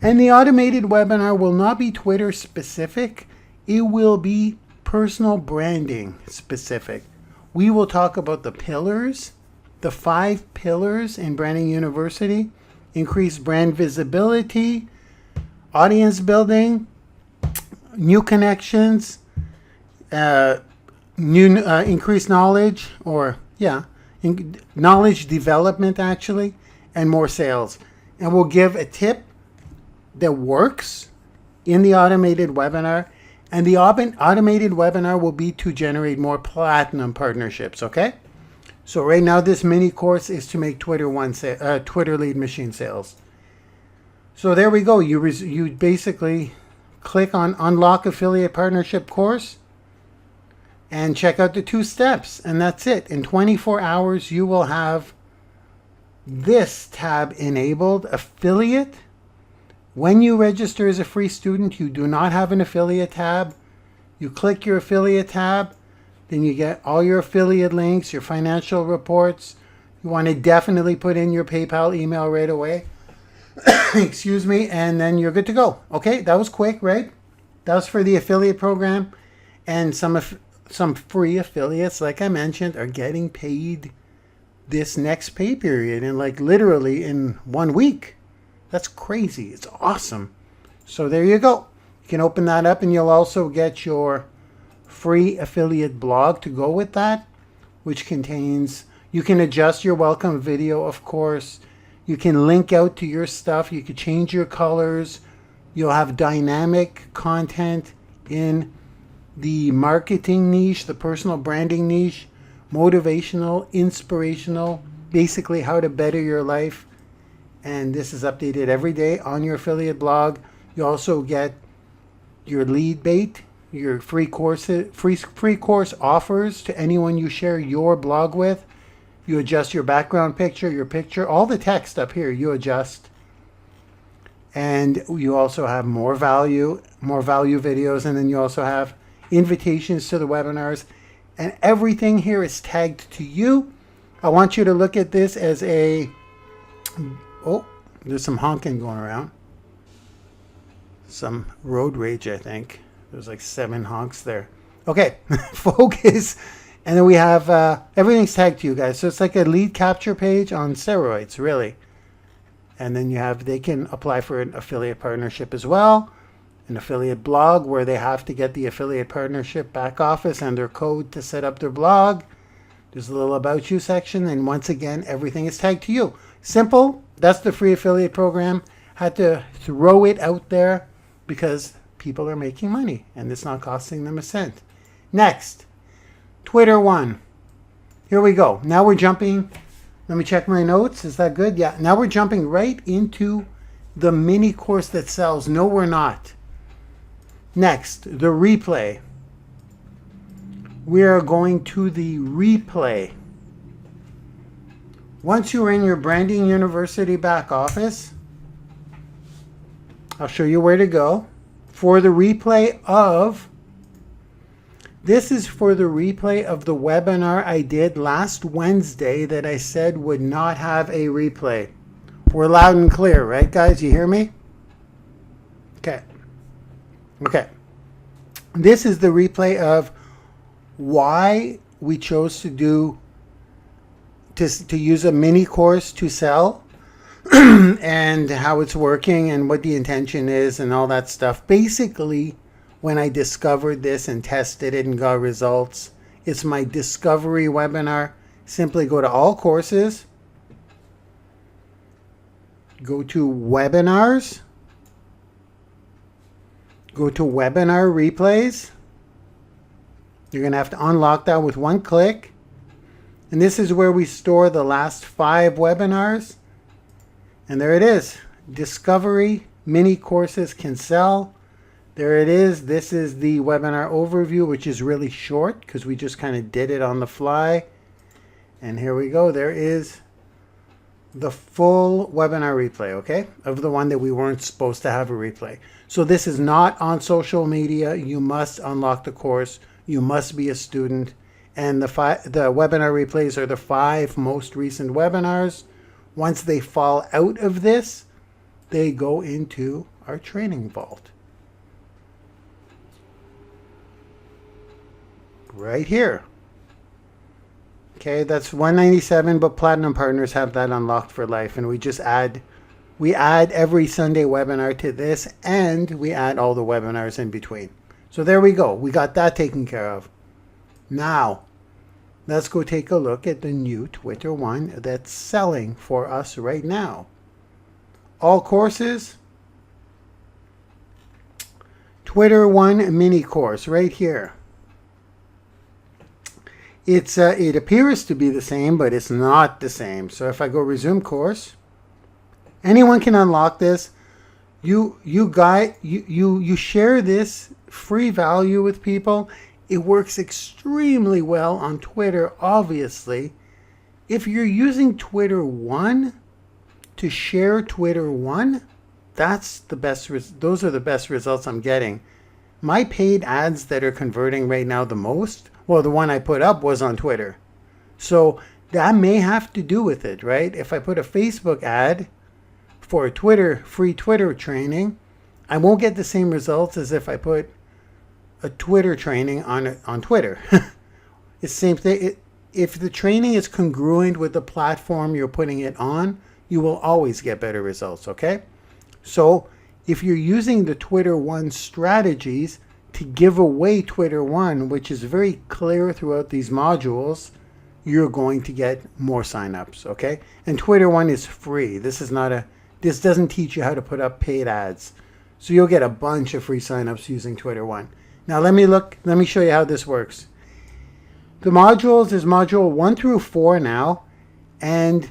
And the automated webinar will not be Twitter specific. It will be personal branding specific. We will talk about the pillars, the 5 pillars in Branding University: increased brand visibility, audience building, new connections, increased knowledge, knowledge development actually, and more sales. And we'll give a tip that works in the automated webinar. And the automated webinar will be to generate more platinum partnerships, okay? So right now this mini course is to make Twitter lead machine sales. So there we go. You basically click on Unlock Affiliate Partnership Course and check out the 2 steps, and that's it. In 24 hours, you will have this tab enabled, Affiliate. When you register as a free student, you do not have an affiliate tab. You click your affiliate tab, then you get all your affiliate links, your financial reports. You want to definitely put in your PayPal email right away. Excuse me, and then you're good to go. Okay, that was quick, right? That was for the affiliate program. And some free affiliates, like I mentioned, are getting paid this next pay period, and like literally in 1 week. That's crazy. It's awesome. So there you go. You can open that up, and you'll also get your free affiliate blog to go with that, which contains, you can adjust your welcome video, of course. You can link out to your stuff. You can change your colors. You'll have dynamic content in the marketing niche, the personal branding niche, motivational, inspirational, basically how to better your life. And this is updated every day on your affiliate blog. You also get your lead bait, your free course offers to anyone you share your blog with. You adjust your background picture, your picture, all the text up here you adjust. And you also have more value videos, and then you also have invitations to the webinars. And everything here is tagged to you. I want you to look at this as a... Oh, there's some honking going around. Some road rage, I think. There's like 7 honks there. Okay, focus. And then we have everything's tagged to you guys. So it's like a lead capture page on steroids, really. And then you have, they can apply for an affiliate partnership as well. An affiliate blog where they have to get the affiliate partnership back office and their code to set up their blog. There's a little about you section, and once again, everything is tagged to you. Simple. That's the free affiliate program. Had to throw it out there because people are making money and it's not costing them a cent. Next, Twitter One. Here we go. Now we're jumping. Let me check my notes. Is that good? Yeah. Now we're jumping right into the mini course that sells. No, we're not. Next, the replay. We are going to the replay. Once you're in your Branding University back office, I'll show you where to go for the replay of, this is for the replay of the webinar I did last Wednesday that I said would not have a replay. We're loud and clear, right guys? You hear me? Okay. Okay. This is the replay of why we chose to use a mini course to sell and how it's working and what the intention is and all that stuff. Basically, when I discovered this and tested it and got results, it's my discovery webinar. Simply go to all courses, go to webinars, go to webinar replays. You're going to have to unlock that with one click. And this is where we store the last 5 webinars. And there it is. Discovery mini courses can sell. There it is. This is the webinar overview, which is really short because we just kind of did it on the fly. And here we go. There is the full webinar replay, okay, of the one that we weren't supposed to have a replay. So this is not on social media. You must unlock the course. You must be a student. And the webinar replays are the 5 most recent webinars. Once they fall out of this, they go into our training vault. Right here. Okay, that's $197, but Platinum Partners have that unlocked for life. And we add every Sunday webinar to this, and we add all the webinars in between. So there we go. We got that taken care of. Now, let's go take a look at the new Twitter One that's selling for us right now. All courses, Twitter One mini course right here. It appears to be the same, but it's not the same. So if I go resume course, anyone can unlock this. You share this free value with people. It works extremely well on Twitter, obviously. If you're using Twitter One to share Twitter One, that's the best. Those are the best results I'm getting. My paid ads that are converting right now the most, well, the one I put up was on Twitter. So that may have to do with it, right? If I put a Facebook ad for a free Twitter training, I won't get the same results as if I put a Twitter training on Twitter. It's the same thing. If the training is congruent with the platform you're putting it on, you will always get better results, okay? So if you're using the Twitter One strategies to give away Twitter One, which is very clear throughout these modules, you're going to get more signups, okay? And Twitter One is free. This doesn't teach you how to put up paid ads. So you'll get a bunch of free signups using Twitter One. Now let me show you how this works. The modules is module 1 through 4 now, and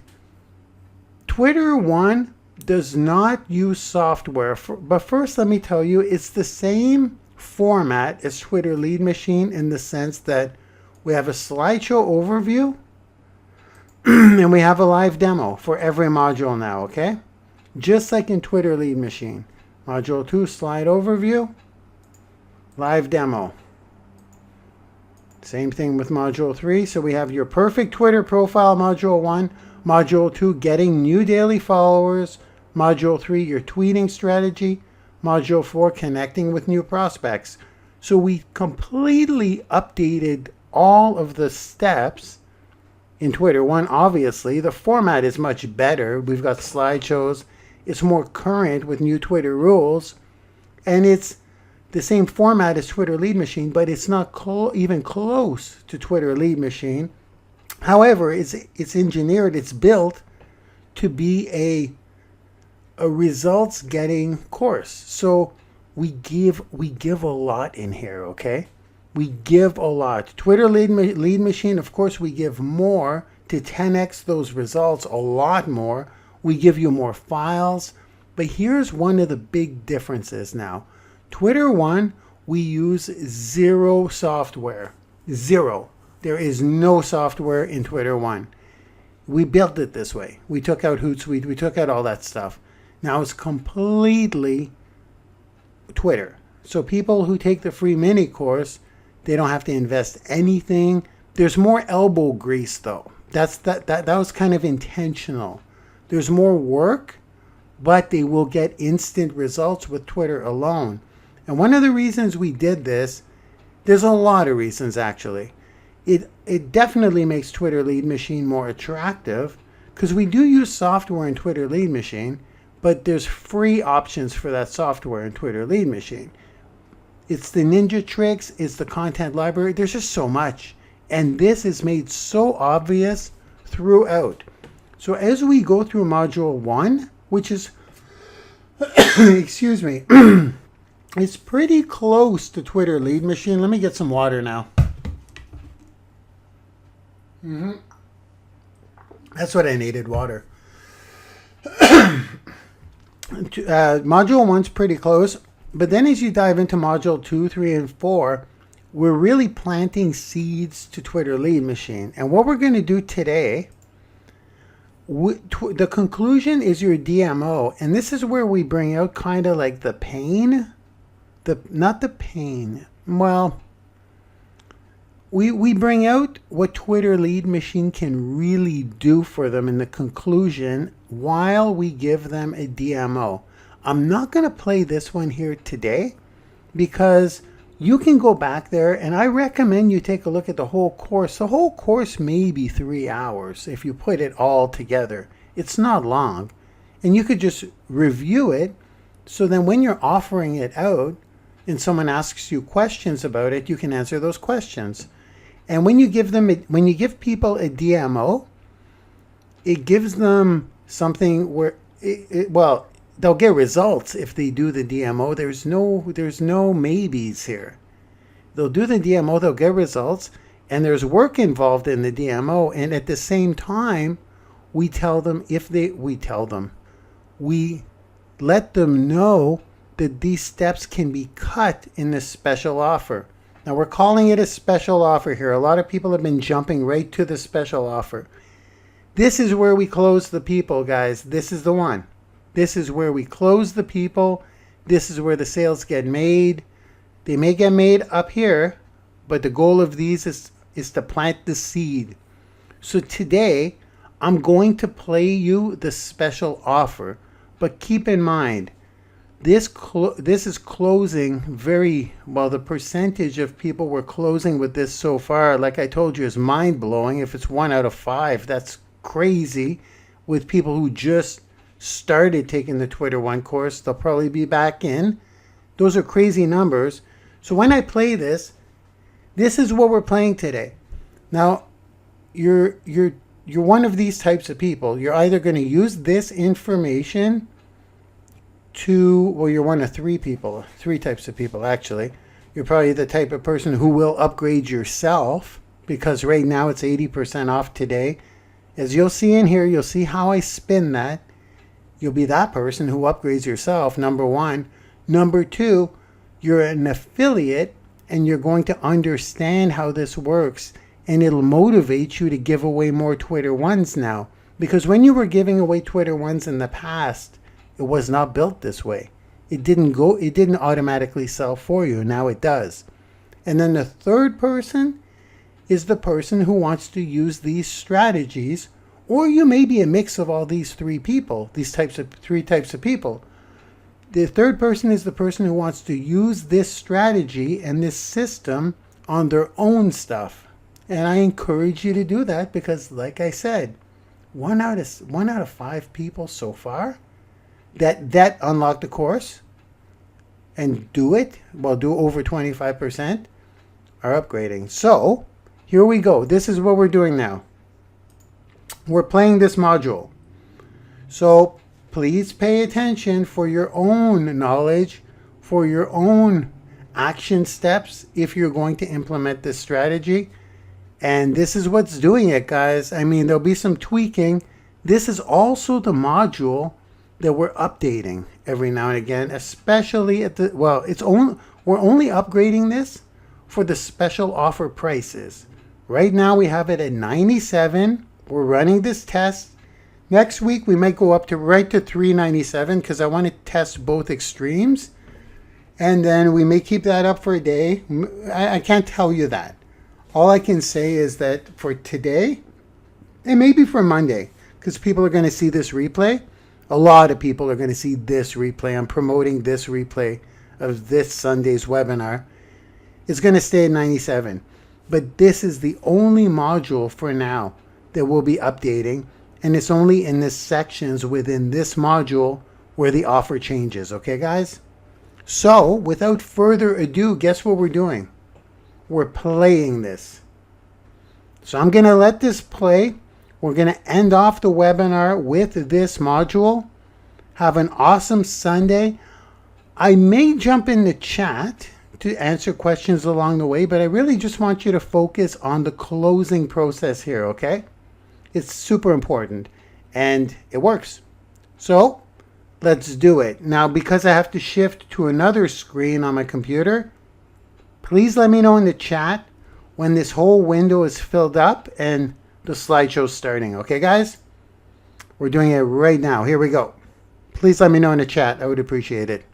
Twitter One does not use software. But first let me tell you, it's the same format as Twitter Lead Machine in the sense that we have a slideshow overview and we have a live demo for every module now, okay? Just like in Twitter Lead Machine. Module 2, slide overview, live demo. Same thing with module 3. So we have your perfect Twitter profile, module 1. Module 2, getting new daily followers. Module 3, your tweeting strategy. Module 4, connecting with new prospects. So we completely updated all of the steps in Twitter One. Obviously, the format is much better. We've got slideshows. It's more current with new Twitter rules. And it's the same format as Twitter Lead Machine, but it's not even close to Twitter Lead Machine. However, it's engineered, it's built to be a results getting course. So we give a lot in here, okay? We give a lot. Twitter lead machine, of course, we give more to 10x those results, a lot more. We give you more files. But here's one of the big differences now. Twitter One, we use zero software. Zero. There is no software in Twitter One. We built it this way. We took out Hootsuite. We took out all that stuff. Now it's completely Twitter. So people who take the free mini course, they don't have to invest anything. There's more elbow grease though. That was kind of intentional. There's more work, but they will get instant results with Twitter alone. And one of the reasons we did this, there's a lot of reasons actually. It definitely makes Twitter Lead Machine more attractive because we do use software in Twitter Lead Machine, but there's free options for that software in Twitter Lead Machine. It's the ninja tricks, it's the content library. There's just so much. And this is made so obvious throughout. So as we go through module 1, which is, excuse me, it's pretty close to Twitter Lead Machine. Let me get some water now. That's what I needed, water. Module 1's pretty close. But then as you dive into module 2, 3, and 4, we're really planting seeds to Twitter Lead Machine. And what we're going to do today, the conclusion is your DMO. And this is where we bring out kind of like the pain. Not the pain. Well, we bring out what Twitter Lead Machine can really do for them in the conclusion while we give them a DMO. I'm not going to play this one here today because you can go back there and I recommend you take a look at the whole course. The whole course may be 3 hours if you put it all together. It's not long. And you could just review it so then when you're offering it out and someone asks you questions about it, you can answer those questions. And when you give people a DMO, it gives them something where they'll get results if they do the DMO. There's no maybes here. They'll do the DMO, they'll get results, and there's work involved in the DMO. And at the same time, we let them know that these steps can be cut in this special offer. Now we're calling it a special offer here. A lot of people have been jumping right to the special offer. This is where we close the people, guys. This is the one. This is where we close the people. This is where the sales get made. They may get made up here, but the goal of these is to plant the seed. So today, I'm going to play you the special offer, but keep in mind, this is closing very well. The percentage of people we're closing with this so far, like I told you, is mind-blowing. If it's 1 out of 5, that's crazy. With people who just started taking the Twitter One course, they'll probably be back in. Those are crazy numbers. So when I play this is what we're playing today. Now, you're one of these types of people. You're either going to use this information you're one of 3 types of people actually. You're probably the type of person who will upgrade yourself because right now it's 80% off today. As you'll see in here, you'll see how I spin that. You'll be that person who upgrades yourself, number 1. Number 2, you're an affiliate and you're going to understand how this works and it'll motivate you to give away more Twitter Ones now. Because when you were giving away Twitter Ones in the past, it was not built this way. It didn't automatically sell for you. Now it does. And then the third person is the person who wants to use these strategies, or you may be a mix of all these 3 people, 3 types of people. The third person is the person who wants to use this strategy and this system on their own stuff. And I encourage you to do that because, like I said, 1 out of 5 people so far that unlock the course and do over 25% are upgrading. So here we go. This is what we're doing now. We're playing this module. So please pay attention for your own knowledge, for your own action steps if you're going to implement this strategy. And this is what's doing it, guys. I mean, there'll be some tweaking. This is also the module that we're updating every now and again, especially at the, well, we're only upgrading this for the special offer prices. Right now we have it at 97. We're running this test. Next week we might go up to right to 397 because I want to test both extremes. And then we may keep that up for a day. I can't tell you that. All I can say is that for today, and maybe for Monday, because people are going to see this replay. A lot of people are going to see this replay. I'm promoting this replay of this Sunday's webinar. It's going to stay at 97. But this is the only module for now that we'll be updating. And it's only in the sections within this module where the offer changes. Okay, guys? So, without further ado, guess what we're doing? We're playing this. So I'm going to let this play. We're going to end off the webinar with this module. Have an awesome Sunday. I may jump in the chat to answer questions along the way, but I really just want you to focus on the closing process here, okay? It's super important and it works. So let's do it. Now, because I have to shift to another screen on my computer, please let me know in the chat when this whole window is filled up and the slideshow's starting. Okay, guys? We're doing it right now. Here we go. Please let me know in the chat. I would appreciate it.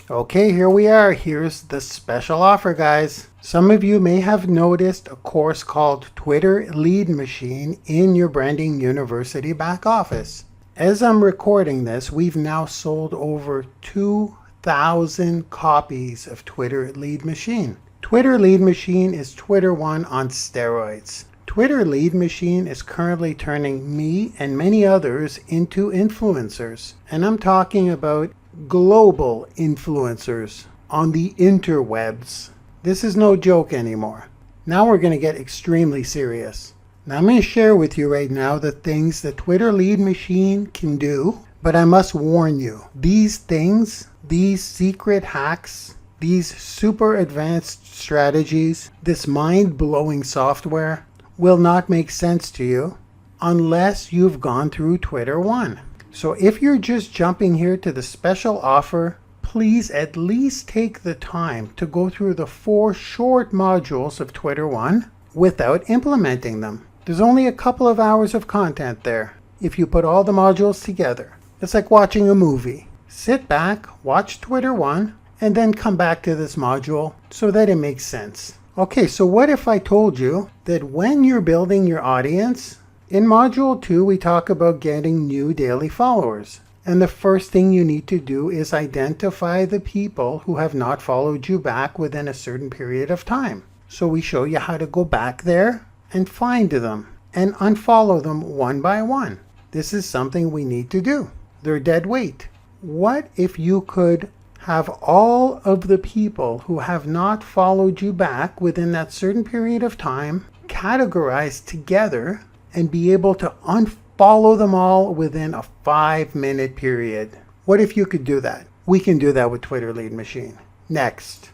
Okay, here we are. Here's the special offer, guys. Some of you may have noticed a course called Twitter Lead Machine in your Branding University back office. As I'm recording this, we've now sold over 2,000 copies of Twitter Lead Machine. Twitter Lead Machine is Twitter One on steroids. Twitter Lead Machine is currently turning me and many others into influencers. And I'm talking about global influencers on the interwebs. This is no joke anymore. Now we're going to get extremely serious. Now I'm going to share with you right now the things that Twitter Lead Machine can do, but I must warn you, these things, these secret hacks, these super advanced strategies, this mind-blowing software will not make sense to you unless you've gone through Twitter One. So if you're just jumping here to the special offer, please at least take the time to go through the 4 short modules of Twitter One without implementing them. There's only a couple of hours of content there if you put all the modules together. It's like watching a movie. Sit back, watch Twitter One, and then come back to this module so that it makes sense. Okay, so what if I told you that when you're building your audience, in Module 2, we talk about getting new daily followers. And the first thing you need to do is identify the people who have not followed you back within a certain period of time. So we show you how to go back there and find them and unfollow them one by one. This is something we need to do. They're dead weight. What if you could have all of the people who have not followed you back within that certain period of time categorized together and be able to unfollow them all within a 5-minute period? What if you could do that? We can do that with Twitter Lead Machine. Next,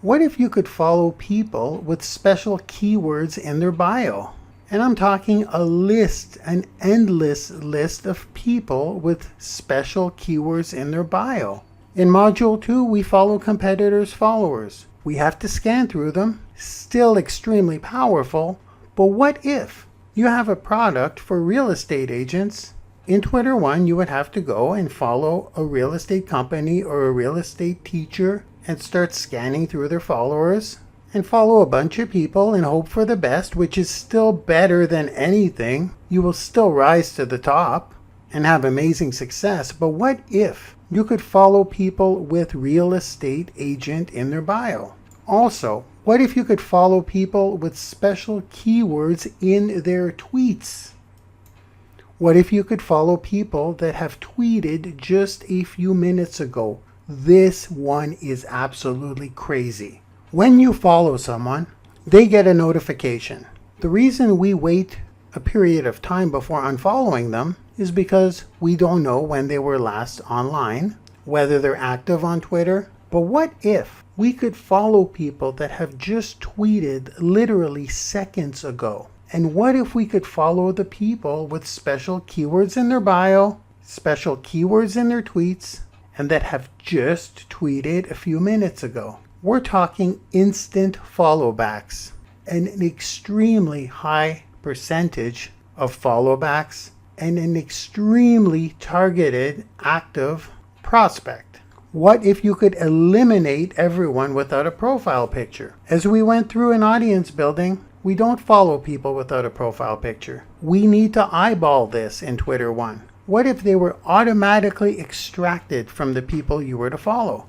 what if you could follow people with special keywords in their bio? And I'm talking a list, an endless list of people with special keywords in their bio. In Module 2, we follow competitors' followers. We have to scan through them, still extremely powerful, but what if you have a product for real estate agents? In Twitter One, you would have to go and follow a real estate company or a real estate teacher and start scanning through their followers and follow a bunch of people and hope for the best, which is still better than anything. You will still rise to the top and have amazing success. But what if you could follow people with real estate agent in their bio? Also, what if you could follow people with special keywords in their tweets? What if you could follow people that have tweeted just a few minutes ago? This one is absolutely crazy. When you follow someone, they get a notification. The reason we wait a period of time before unfollowing them is because we don't know when they were last online, whether they're active on Twitter. But what if we could follow people that have just tweeted literally seconds ago? And what if we could follow the people with special keywords in their bio, special keywords in their tweets, and that have just tweeted a few minutes ago? We're talking instant follow backs, and an extremely high percentage of follow backs, and an extremely targeted active prospect. What if you could eliminate everyone without a profile picture? As we went through an audience building, we don't follow people without a profile picture. We need to eyeball this in Twitter One. What if they were automatically extracted from the people you were to follow?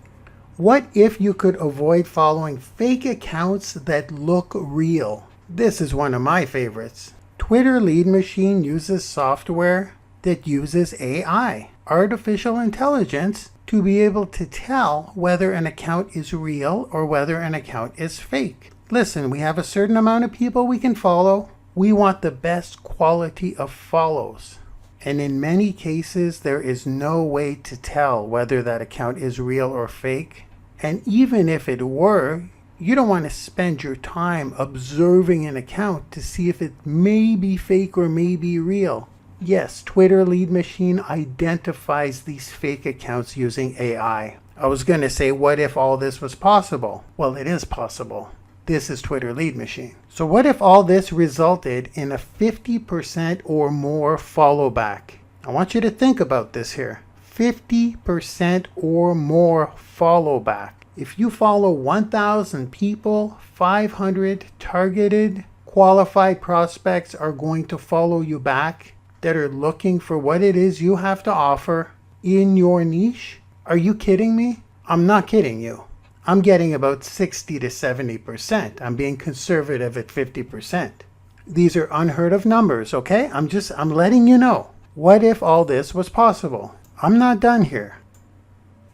What if you could avoid following fake accounts that look real? This is one of my favorites. Twitter Lead Machine uses software that uses AI, artificial intelligence, to be able to tell whether an account is real or whether an account is fake. Listen, we have a certain amount of people we can follow. We want the best quality of follows. And in many cases, there is no way to tell whether that account is real or fake. And even if it were, you don't want to spend your time observing an account to see if it may be fake or may be real. Yes, Twitter Lead Machine identifies these fake accounts using AI. I was going to say, what if all this was possible? Well, it is possible. This is Twitter Lead Machine. So what if all this resulted in a 50% or more follow back? I want you to think about this here. 50% or more follow back. If you follow 1,000 people, 500 targeted qualified prospects are going to follow you back that are looking for what it is you have to offer in your niche. Are you kidding me? I'm not kidding you. I'm getting about 60 to 70%. I'm being conservative at 50%. These are unheard of numbers, okay? I'm letting you know. What if all this was possible? I'm not done here.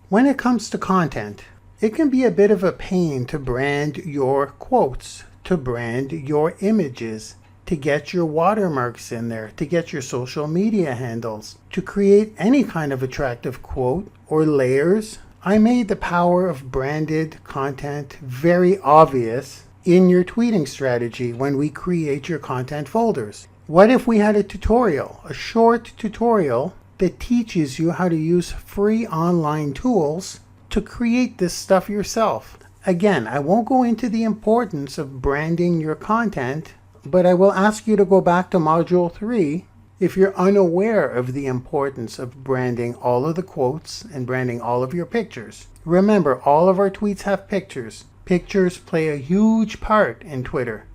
When it comes to content, it can be a bit of a pain to brand your quotes, to brand your images, to get your watermarks in there, to get your social media handles, to create any kind of attractive quote or layers. I made the power of branded content very obvious in your tweeting strategy when we create your content folders. What if we had a tutorial, a short tutorial that teaches you how to use free online tools to create this stuff yourself? Again, I won't go into the importance of branding your content, but I will ask you to go back to Module 3 if you're unaware of the importance of branding all of the quotes and branding all of your pictures. Remember, all of our tweets have pictures. Pictures play a huge part in Twitter.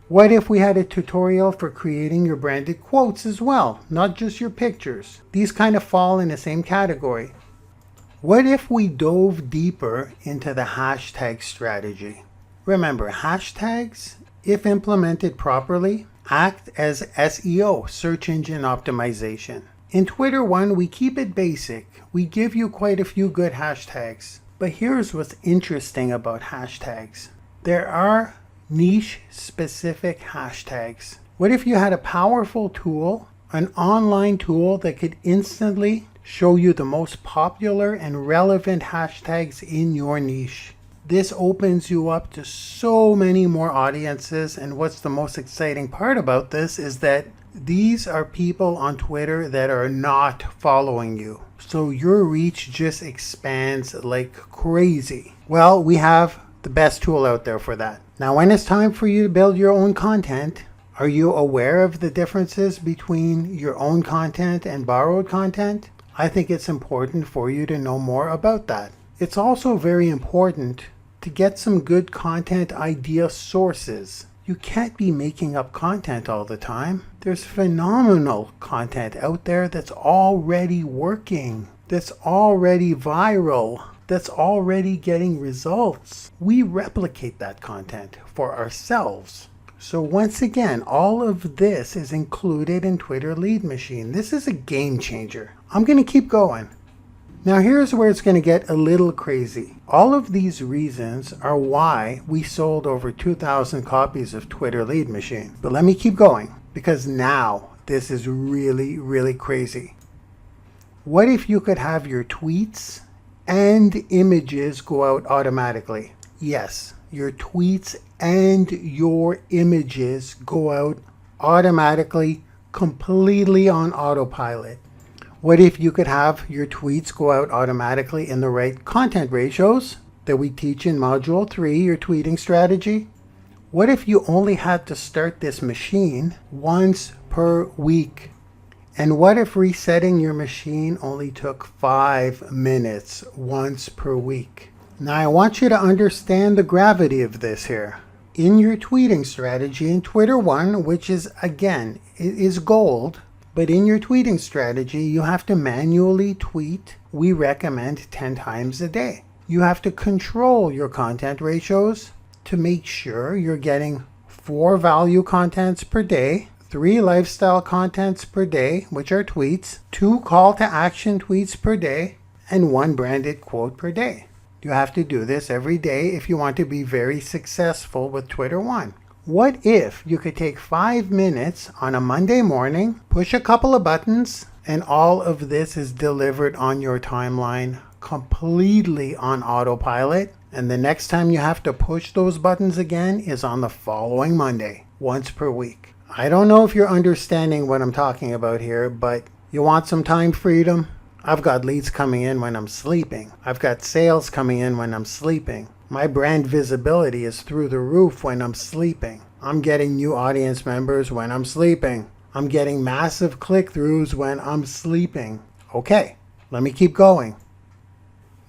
What if we had a tutorial for creating your branded quotes as well, not just your pictures? These kind of fall in the same category. What if we dove deeper into the hashtag strategy? Remember, hashtags, if implemented properly, act as SEO, search engine optimization. In Twitter One, we keep it basic. We give you quite a few good hashtags. But here's what's interesting about hashtags. There are niche-specific hashtags. What if you had a powerful tool, an online tool that could instantly show you the most popular and relevant hashtags in your niche? This opens you up to so many more audiences, and what's the most exciting part about this is that these are people on Twitter that are not following you. So your reach just expands like crazy. Well, we have the best tool out there for that. Now, when it's time for you to build your own content, are you aware of the differences between your own content and borrowed content? I think it's important for you to know more about that. It's also very important to get some good content idea sources. You can't be making up content all the time. There's phenomenal content out there that's already working, that's already viral, that's already getting results. We replicate that content for ourselves. So once again, all of this is included in Twitter Lead Machine. This is a game changer. I'm going to keep going. Now here's where it's going to get a little crazy. All of these reasons are why we sold over 2,000 copies of Twitter Lead Machine. But let me keep going, because now this is really, really crazy. What if you could have your tweets and images go out automatically? Yes, your tweets and your images go out automatically, completely on autopilot. What if you could have your tweets go out automatically in the right content ratios that we teach in Module 3, your tweeting strategy? What if you only had to start this machine once per week? And what if resetting your machine only took 5 minutes once per week? Now I want you to understand the gravity of this here. In your tweeting strategy in Twitter 1, which is, again, it is gold, but in your tweeting strategy, you have to manually tweet, we recommend 10 times a day. You have to control your content ratios to make sure you're getting 4 value contents per day, 3 lifestyle contents per day, which are tweets, 2 call to action tweets per day, and 1 branded quote per day. You have to do this every day if you want to be very successful with Twitter 1. What if you could take 5 minutes on a Monday morning, push a couple of buttons, and all of this is delivered on your timeline completely on autopilot, and the next time you have to push those buttons again is on the following Monday, once per week. I don't know if you're understanding what I'm talking about here, but you want some time freedom? I've got leads coming in when I'm sleeping. I've got sales coming in when I'm sleeping. My brand visibility is through the roof when I'm sleeping. I'm getting new audience members when I'm sleeping. I'm getting massive click-throughs when I'm sleeping. Okay, let me keep going.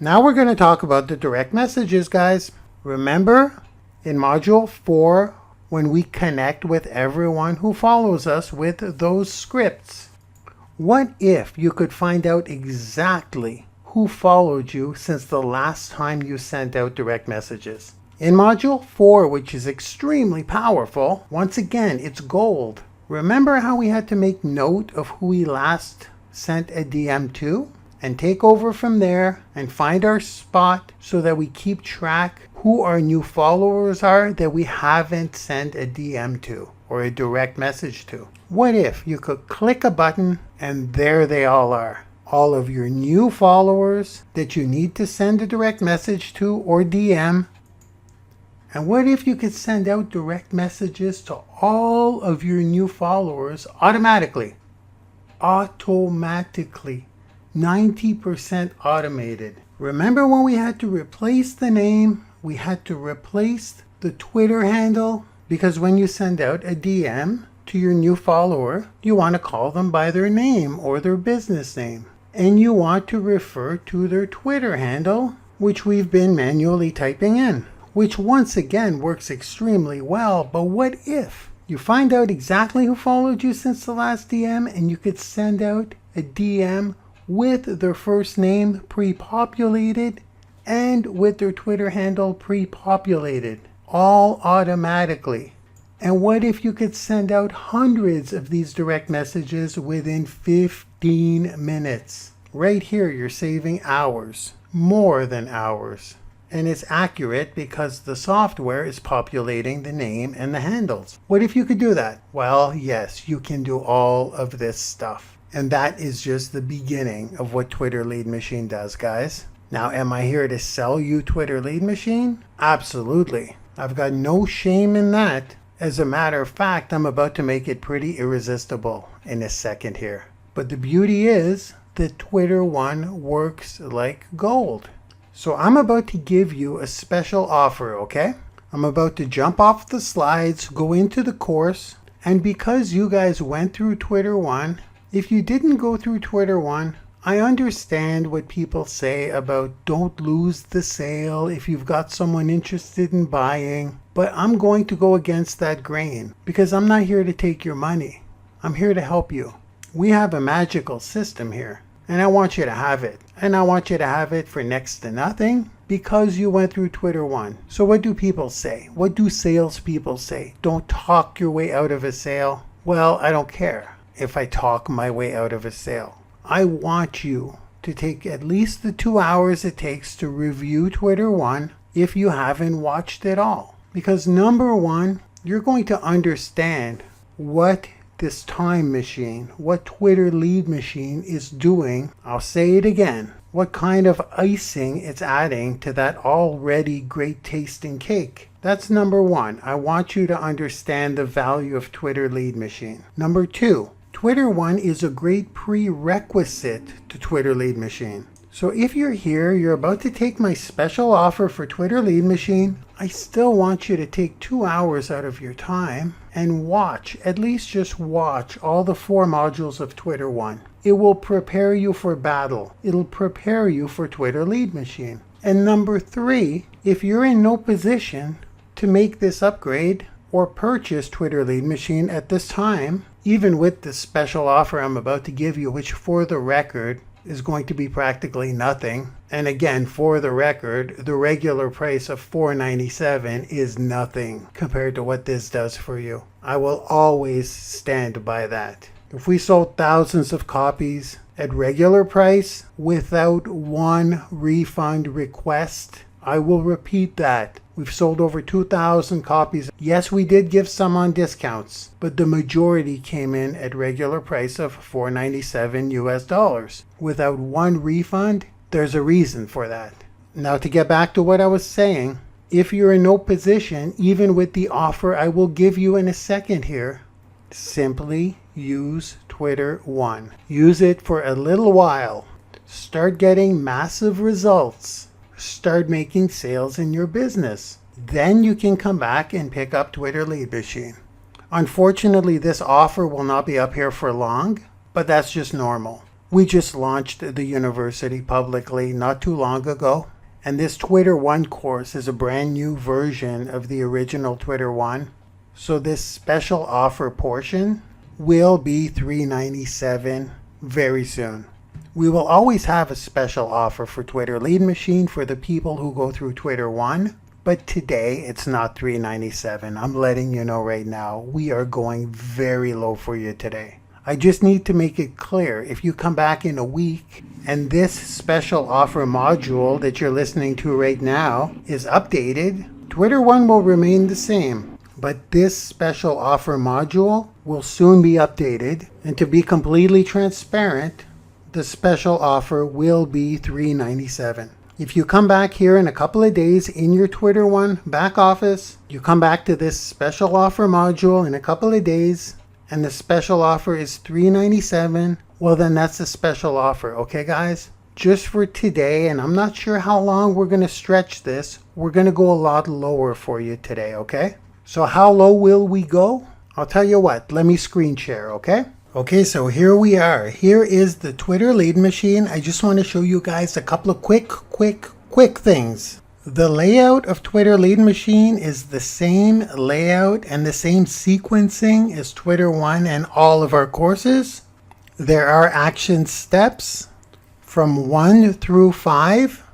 Now we're going to talk about the direct messages, guys. Remember in Module 4 when we connect with everyone who follows us with those scripts? What if you could find out exactly who followed you since the last time you sent out direct messages? In Module 4, which is extremely powerful, once again, it's gold. Remember how we had to make note of who we last sent a DM to? And take over from there and find our spot so that we keep track who our new followers are that we haven't sent a DM to or a direct message to. What if you could click a button and there they all are? All of your new followers that you need to send a direct message to or DM. And what if you could send out direct messages to all of your new followers automatically? Automatically. 90% automated. Remember when we had to replace the name? We had to replace the Twitter handle? Because when you send out a DM to your new follower, you want to call them by their name or their business name. And you want to refer to their Twitter handle, which we've been manually typing in, which once again works extremely well. But what if you find out exactly who followed you since the last DM and you could send out a DM with their first name pre-populated and with their Twitter handle pre-populated, all automatically? And what if you could send out hundreds of these direct messages within 15 minutes? Right here, you're saving hours, more than hours. And it's accurate because the software is populating the name and the handles. What if you could do that? Well, yes, you can do all of this stuff. And that is just the beginning of what Twitter Lead Machine does, guys. Now, am I here to sell you Twitter Lead Machine? Absolutely. I've got no shame in that. As a matter of fact, I'm about to make it pretty irresistible in a second here. But the beauty is that Twitter 1 works like gold. So I'm about to give you a special offer, okay? I'm about to jump off the slides, go into the course, and because you guys went through Twitter 1, if you didn't go through Twitter 1, I understand what people say about don't lose the sale if you've got someone interested in buying, but I'm going to go against that grain because I'm not here to take your money. I'm here to help you. We have a magical system here, and I want you to have it. And I want you to have it for next to nothing because you went through Twitter 1. So what do people say? What do salespeople say? Don't talk your way out of a sale. Well, I don't care if I talk my way out of a sale. I want you to take at least the 2 hours it takes to review Twitter One if you haven't watched it all. Because number one, you're going to understand what this time machine, what Twitter lead machine is doing. I'll say it again. What kind of icing it's adding to that already great tasting cake. That's number one. I want you to understand the value of Twitter lead machine. Number two, Twitter One is a great prerequisite to Twitter lead machine. So if you're here, you're about to take my special offer for Twitter lead machine, I still want you to take 2 hours out of your time and watch, at least just watch all the 4 modules of Twitter One. It will prepare you for battle. It'll prepare you for Twitter lead machine. And number three, if you're in no position to make this upgrade or purchase Twitter lead machine at this time, even with the special offer I'm about to give you, which for the record is going to be practically nothing. And again, for the record, the regular price of $4.97 is nothing compared to what this does for you. I will always stand by that. If we sold thousands of copies at regular price without one refund request, I will repeat that. We've sold over 2,000 copies. Yes, we did give some on discounts, but the majority came in at regular price of $4.97 US. Without one refund, there's a reason for that. Now to get back to what I was saying, if you're in no position, even with the offer I will give you in a second here, simply use Twitter One. Use it for a little while. Start getting massive results. Start making sales in your business. Then you can come back and pick up Twitter lead machine. Unfortunately, this offer will not be up here for long, but that's just normal. We just launched the university publicly not too long ago, and this Twitter One course is a brand new version of the original Twitter One. So this special offer portion will be $3.97 very soon. We will always have a special offer for Twitter lead machine for the people who go through Twitter One, but today it's not $3.97. I'm letting you know right now, we are going very low for you today. I just need to make it clear, if you come back in a week and this special offer module that you're listening to right now is updated, Twitter One will remain the same. But this special offer module will soon be updated, and to be completely transparent, the special offer will be $3.97. If you come back here in a couple of days in your Twitter One back office, you come back to this special offer module in a couple of days, and the special offer is $3.97, well then that's a special offer, okay guys? Just for today, and I'm not sure how long we're going to stretch this, we're going to go a lot lower for you today, okay? So how low will we go? I'll tell you what, let me screen share, okay? Okay, so here we are. Here is the Twitter lead machine. I just want to show you guys a couple of quick things. The layout of Twitter lead machine is the same layout and the same sequencing as Twitter One and all of our courses. There are action steps from 1 through 5.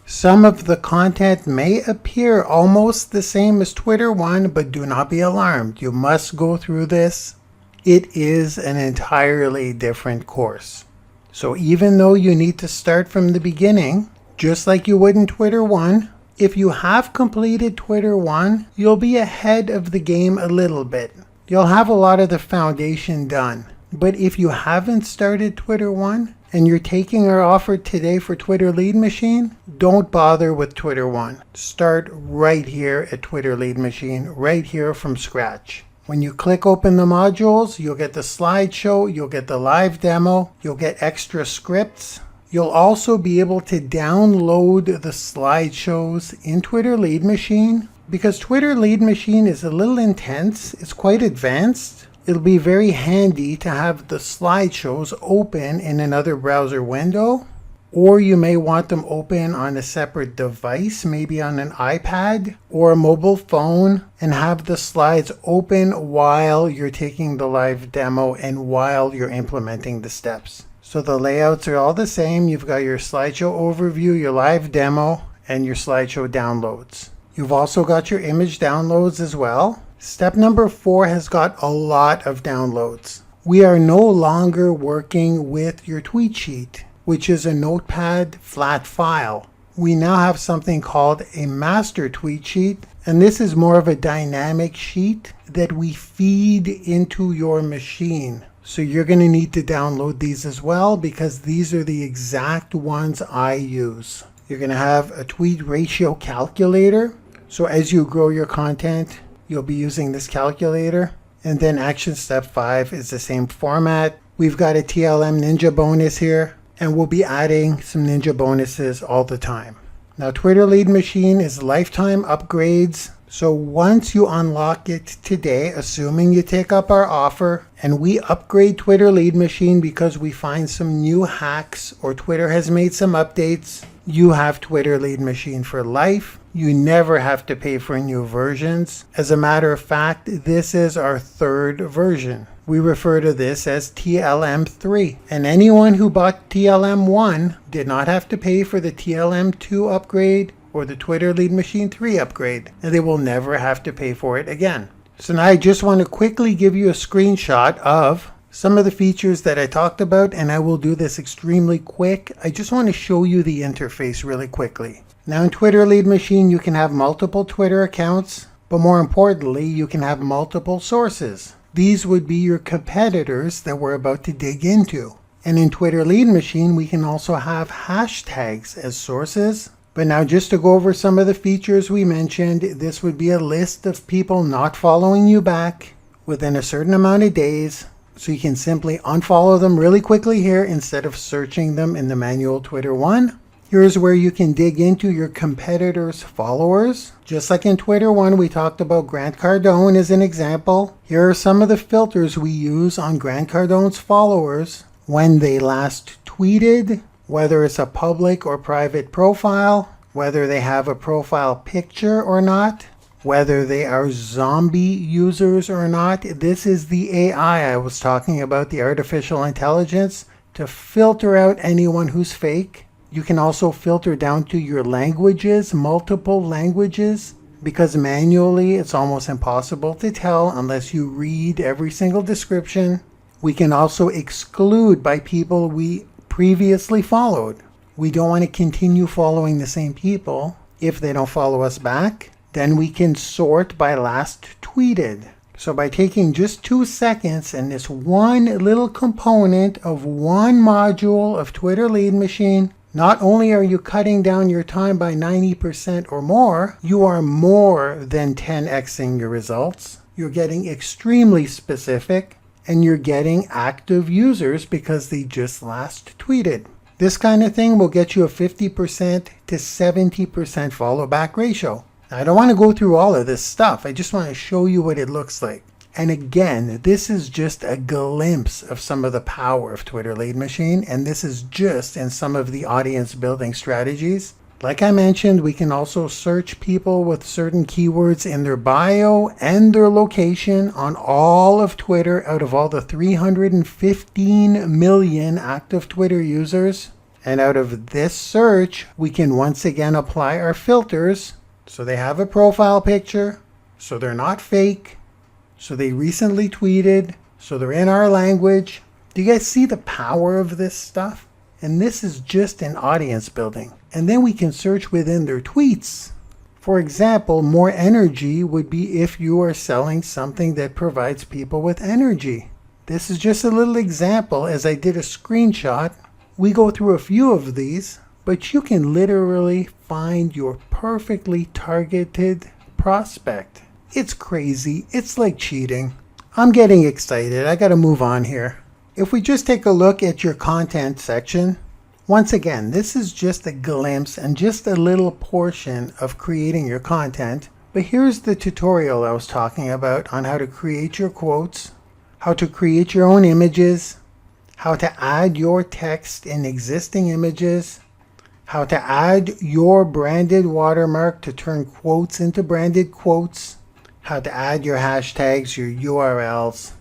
Some of the content may appear almost the same as Twitter One, but do not be alarmed. You must go through this. It is an entirely different course. So even though you need to start from the beginning, just like you would in Twitter One, if you have completed Twitter One, you'll be ahead of the game a little bit. You'll have a lot of the foundation done. But if you haven't started Twitter One, and you're taking our offer today for Twitter lead machine, don't bother with Twitter One. Start right here at Twitter lead machine, right here from scratch. When you click open the modules, you'll get the slideshow, you'll get the live demo, you'll get extra scripts. You'll also be able to download the slideshows in Twitter lead machine. Because Twitter lead machine is a little intense, it's quite advanced. It'll be very handy to have the slideshows open in another browser window, or you may want them open on a separate device, maybe on an iPad or a mobile phone, and have the slides open while you're taking the live demo and while you're implementing the steps. So the layouts are all the same. You've got your slideshow overview, your live demo, and your slideshow downloads. You've also got your image downloads as well. Step number 4 has got a lot of downloads. We are no longer working with your tweet sheet, which is a notepad flat file. We now have something called a master tweet sheet, and this is more of a dynamic sheet that we feed into your machine. So you're going to need to download these as well, because these are the exact ones I use. You're going to have a tweet ratio calculator. So as you grow your content, you'll be using this calculator. And then action step 5 is the same format. We've got a TLM Ninja bonus here, and we'll be adding some Ninja bonuses all the time. Now, Twitter Lead Machine is lifetime upgrades. So once you unlock it today, assuming you take up our offer, and we upgrade Twitter Lead Machine because we find some new hacks or Twitter has made some updates, you have Twitter Lead Machine for life. You never have to pay for new versions. As a matter of fact, this is our 3rd version. We refer to this as TLM 3. And anyone who bought TLM 1 did not have to pay for the TLM 2 upgrade or the Twitter Lead Machine 3 upgrade. And they will never have to pay for it again. So now I just want to quickly give you a screenshot of some of the features that I talked about, and I will do this extremely quick. I just want to show you the interface really quickly. Now in Twitter Lead Machine, you can have multiple Twitter accounts, but more importantly, you can have multiple sources. These would be your competitors that we're about to dig into. And in Twitter Lead Machine, we can also have hashtags as sources. But now just to go over some of the features we mentioned, this would be a list of people not following you back within a certain amount of days. So you can simply unfollow them really quickly here instead of searching them in the manual Twitter one. Here's where you can dig into your competitors' followers. Just like in Twitter one, we talked about Grant Cardone as an example. Here are some of the filters we use on Grant Cardone's followers when they last tweeted, whether it's a public or private profile, whether they have a profile picture or not, whether they are zombie users or not. This is the AI I was talking about, the artificial intelligence, to filter out anyone who's fake. You can also filter down to your languages, multiple languages, because manually it's almost impossible to tell unless you read every single description. We can also exclude by people we previously followed. We don't want to continue following the same people. If they don't follow us back, then we can sort by last tweeted. So by taking just 2 seconds and this one little component of one module of Twitter Lead Machine, not only are you cutting down your time by 90% or more, you are more than 10xing your results. You're getting extremely specific, and you're getting active users because they just last tweeted. This kind of thing will get you a 50% to 70% follow back ratio. Now, I don't want to go through all of this stuff. I just want to show you what it looks like. And again, this is just a glimpse of some of the power of Twitter Lead Machine, and this is just in some of the audience building strategies. Like I mentioned, we can also search people with certain keywords in their bio and their location on all of Twitter out of all the 315 million active Twitter users. And out of this search, we can once again apply our filters. So they have a profile picture, so they're not fake. So they recently tweeted, so they're in our language. Do you guys see the power of this stuff? And this is just an audience building. And then we can search within their tweets. For example, more energy would be if you are selling something that provides people with energy. This is just a little example as I did a screenshot. We go through a few of these, but you can literally find your perfectly targeted prospect. It's crazy. It's like cheating. I'm getting excited. I gotta move on here. If we just take a look at your content section, once again, this is just a glimpse and just a little portion of creating your content. But here's the tutorial I was talking about on how to create your quotes, how to create your own images, how to add your text in existing images, how to add your branded watermark to turn quotes into branded quotes, how to add your hashtags, your URLs,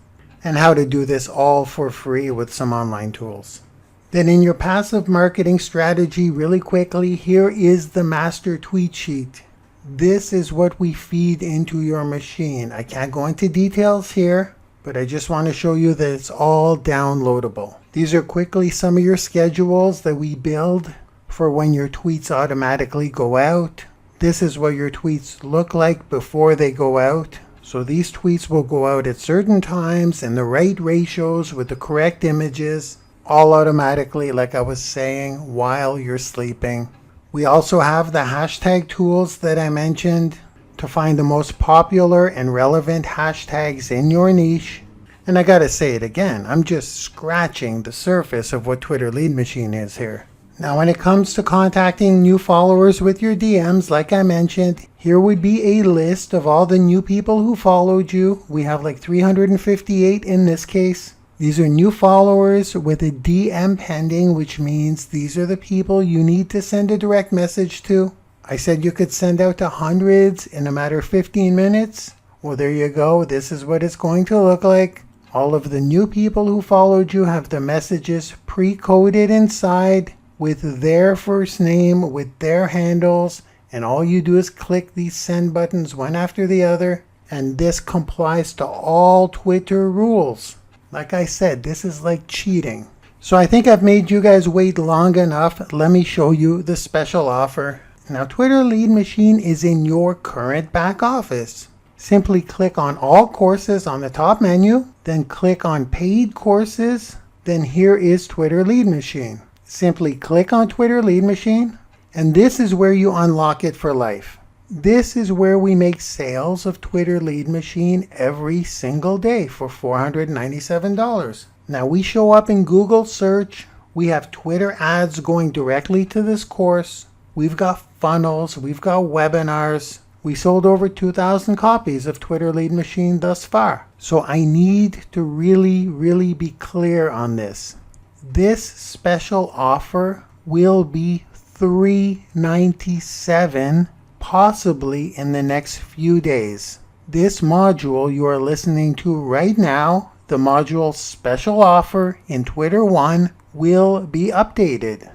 and how to do this all for free with some online tools. Then in your passive marketing strategy, really quickly, here is the master tweet sheet. This is what we feed into your machine. I can't go into details here, but I just want to show you that it's all downloadable. These are quickly some of your schedules that we build for when your tweets automatically go out. This is what your tweets look like before they go out. So these tweets will go out at certain times in the right ratios with the correct images, all automatically, like I was saying, while you're sleeping. We also have the hashtag tools that I mentioned to find the most popular and relevant hashtags in your niche. And I gotta say it again, I'm just scratching the surface of what Twitter Lead Machine is here. Now when it comes to contacting new followers with your DMs, like I mentioned, here would be a list of all the new people who followed you. We have like 358 in this case. These are new followers with a DM pending, which means these are the people you need to send a direct message to. I said you could send out to hundreds in a matter of 15 minutes. Well, there you go. This is what it's going to look like. All of the new people who followed you have the messages pre-coded inside with their first name, with their handles, and all you do is click these send buttons one after the other, and this complies to all Twitter rules. Like I said, this is like cheating. So I think I've made you guys wait long enough. Let me show you the special offer. Now, Twitter Lead Machine is in your current back office. Simply click on all courses on the top menu, then click on paid courses, then here is Twitter Lead Machine. Simply click on Twitter Lead Machine, and this is where you unlock it for life. This is where we make sales of Twitter Lead Machine every single day for $497. Now we show up in Google search. We have Twitter ads going directly to this course. We've got funnels. We've got webinars. We sold over 2,000 copies of Twitter Lead Machine thus far. So I need to really be clear on this. This special offer will be $397 possibly in the next few days. This module you are listening to right now, the module special offer in Twitter 1, will be updated.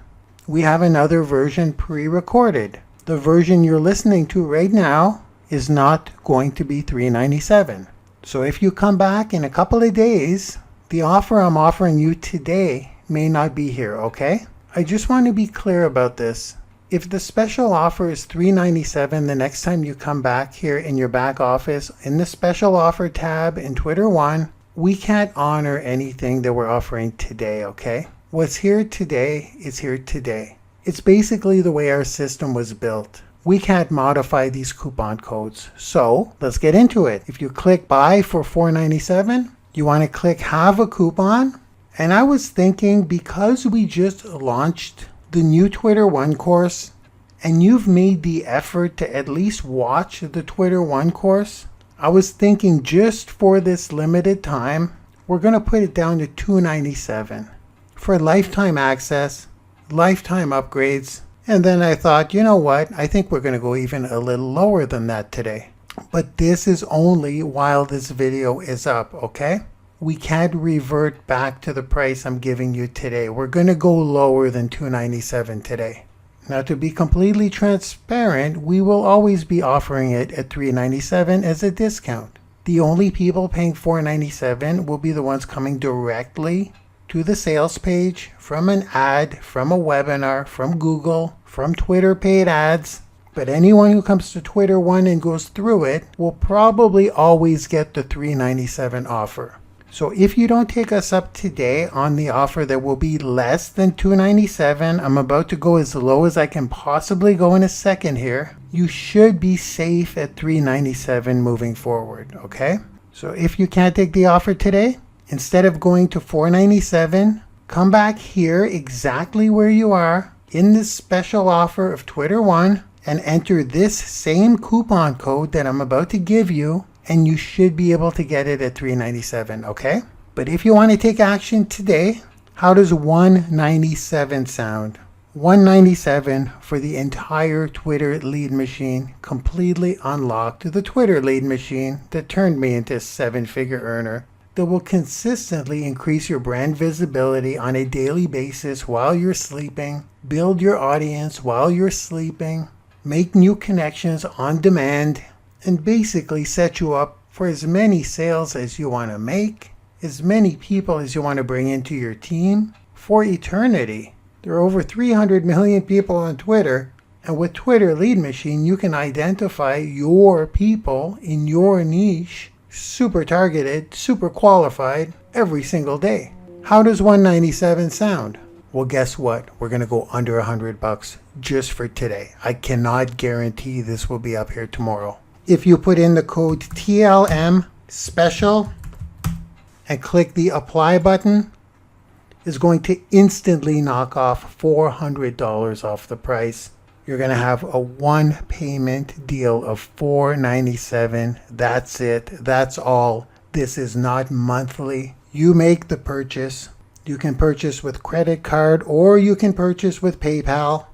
We have another version pre-recorded. The version you're listening to right now is not going to be $397. So if you come back in a couple of days, the offer I'm offering you today may not be here, okay? I just want to be clear about this. If the special offer is $397 the next time you come back here in your back office, in the special offer tab in Twitter 1, we can't honor anything that we're offering today, okay? What's here today is here today. It's basically the way our system was built. We can't modify these coupon codes. So let's get into it. If you click buy for $497, you want to click have a coupon. And I was thinking, because we just launched the new Twitter 1 course and you've made the effort to at least watch the Twitter 1 course, I was thinking just for this limited time, we're going to put it down to $297 for lifetime access, lifetime upgrades. And then I thought, you know what? I think we're going to go even a little lower than that today. But this is only while this video is up, okay? We can't revert back to the price I'm giving you today. We're going to go lower than $297 today. Now, to be completely transparent, we will always be offering it at $397 as a discount. The only people paying $497 will be the ones coming directly to the sales page from an ad, from a webinar, from Google, from Twitter paid ads. But anyone who comes to Twitter 1 and goes through it will probably always get the $397 offer. So if you don't take us up today on the offer that will be less than $297, I'm about to go as low as I can possibly go in a second here. You should be safe at $397 moving forward, okay? So if you can't take the offer today, instead of going to $497, come back here exactly where you are in this special offer of Twitter 1 and enter this same coupon code that I'm about to give you, and you should be able to get it at $397, okay? But if you want to take action today, how does $197 sound? $197 for the entire Twitter Lead Machine, completely unlocked, the Twitter Lead Machine that turned me into a 7-figure earner, that will consistently increase your brand visibility on a daily basis while you're sleeping, build your audience while you're sleeping, make new connections on demand, and basically set you up for as many sales as you want to make as many people as you want to bring into your team for eternity. There are over 300 million people on Twitter, and with Twitter Lead Machine, you can identify your people in your niche, super targeted, super qualified, every single day. How does 197 sound? Well, guess what? We're going to go under $100 just for today. I cannot guarantee this will be up here tomorrow. If you put in the code TLM special and click the apply button, is going to instantly knock off $400 off the price. You're going to have a one payment deal of $497. That's it. That's all. This is not monthly. You make the purchase. You can purchase with credit card or you can purchase with PayPal.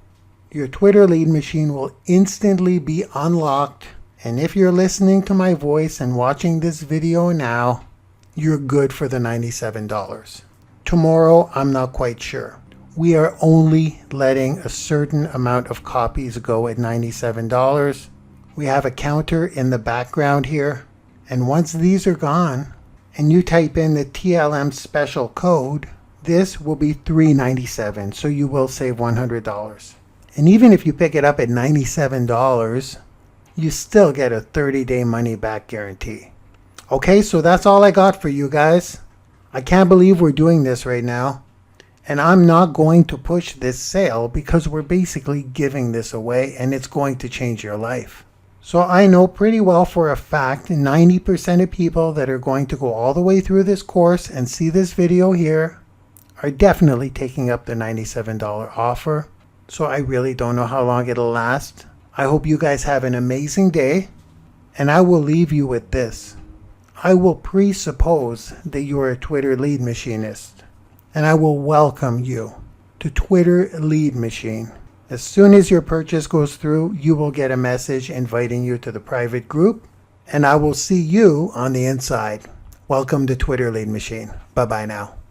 Your Twitter Lead Machine will instantly be unlocked. And if you're listening to my voice and watching this video now, you're good for the $97. Tomorrow, I'm not quite sure. We are only letting a certain amount of copies go at $97. We have a counter in the background here. And once these are gone, and you type in the TLM special code, this will be $397. So you will save $100. And even if you pick it up at $97, you still get a 30-day money-back guarantee. Okay, so that's all I got for you guys. I can't believe we're doing this right now. And I'm not going to push this sale because we're basically giving this away and it's going to change your life. So I know pretty well for a fact 90% of people that are going to go all the way through this course and see this video here are definitely taking up the $97 offer. So I really don't know how long it'll last. I hope you guys have an amazing day, and I will leave you with this. I will presuppose that you're a Twitter Lead Machinist, and I will welcome you to Twitter Lead Machine. As soon as your purchase goes through, you will get a message inviting you to the private group, and I will see you on the inside. Welcome to Twitter Lead Machine. Bye-bye now.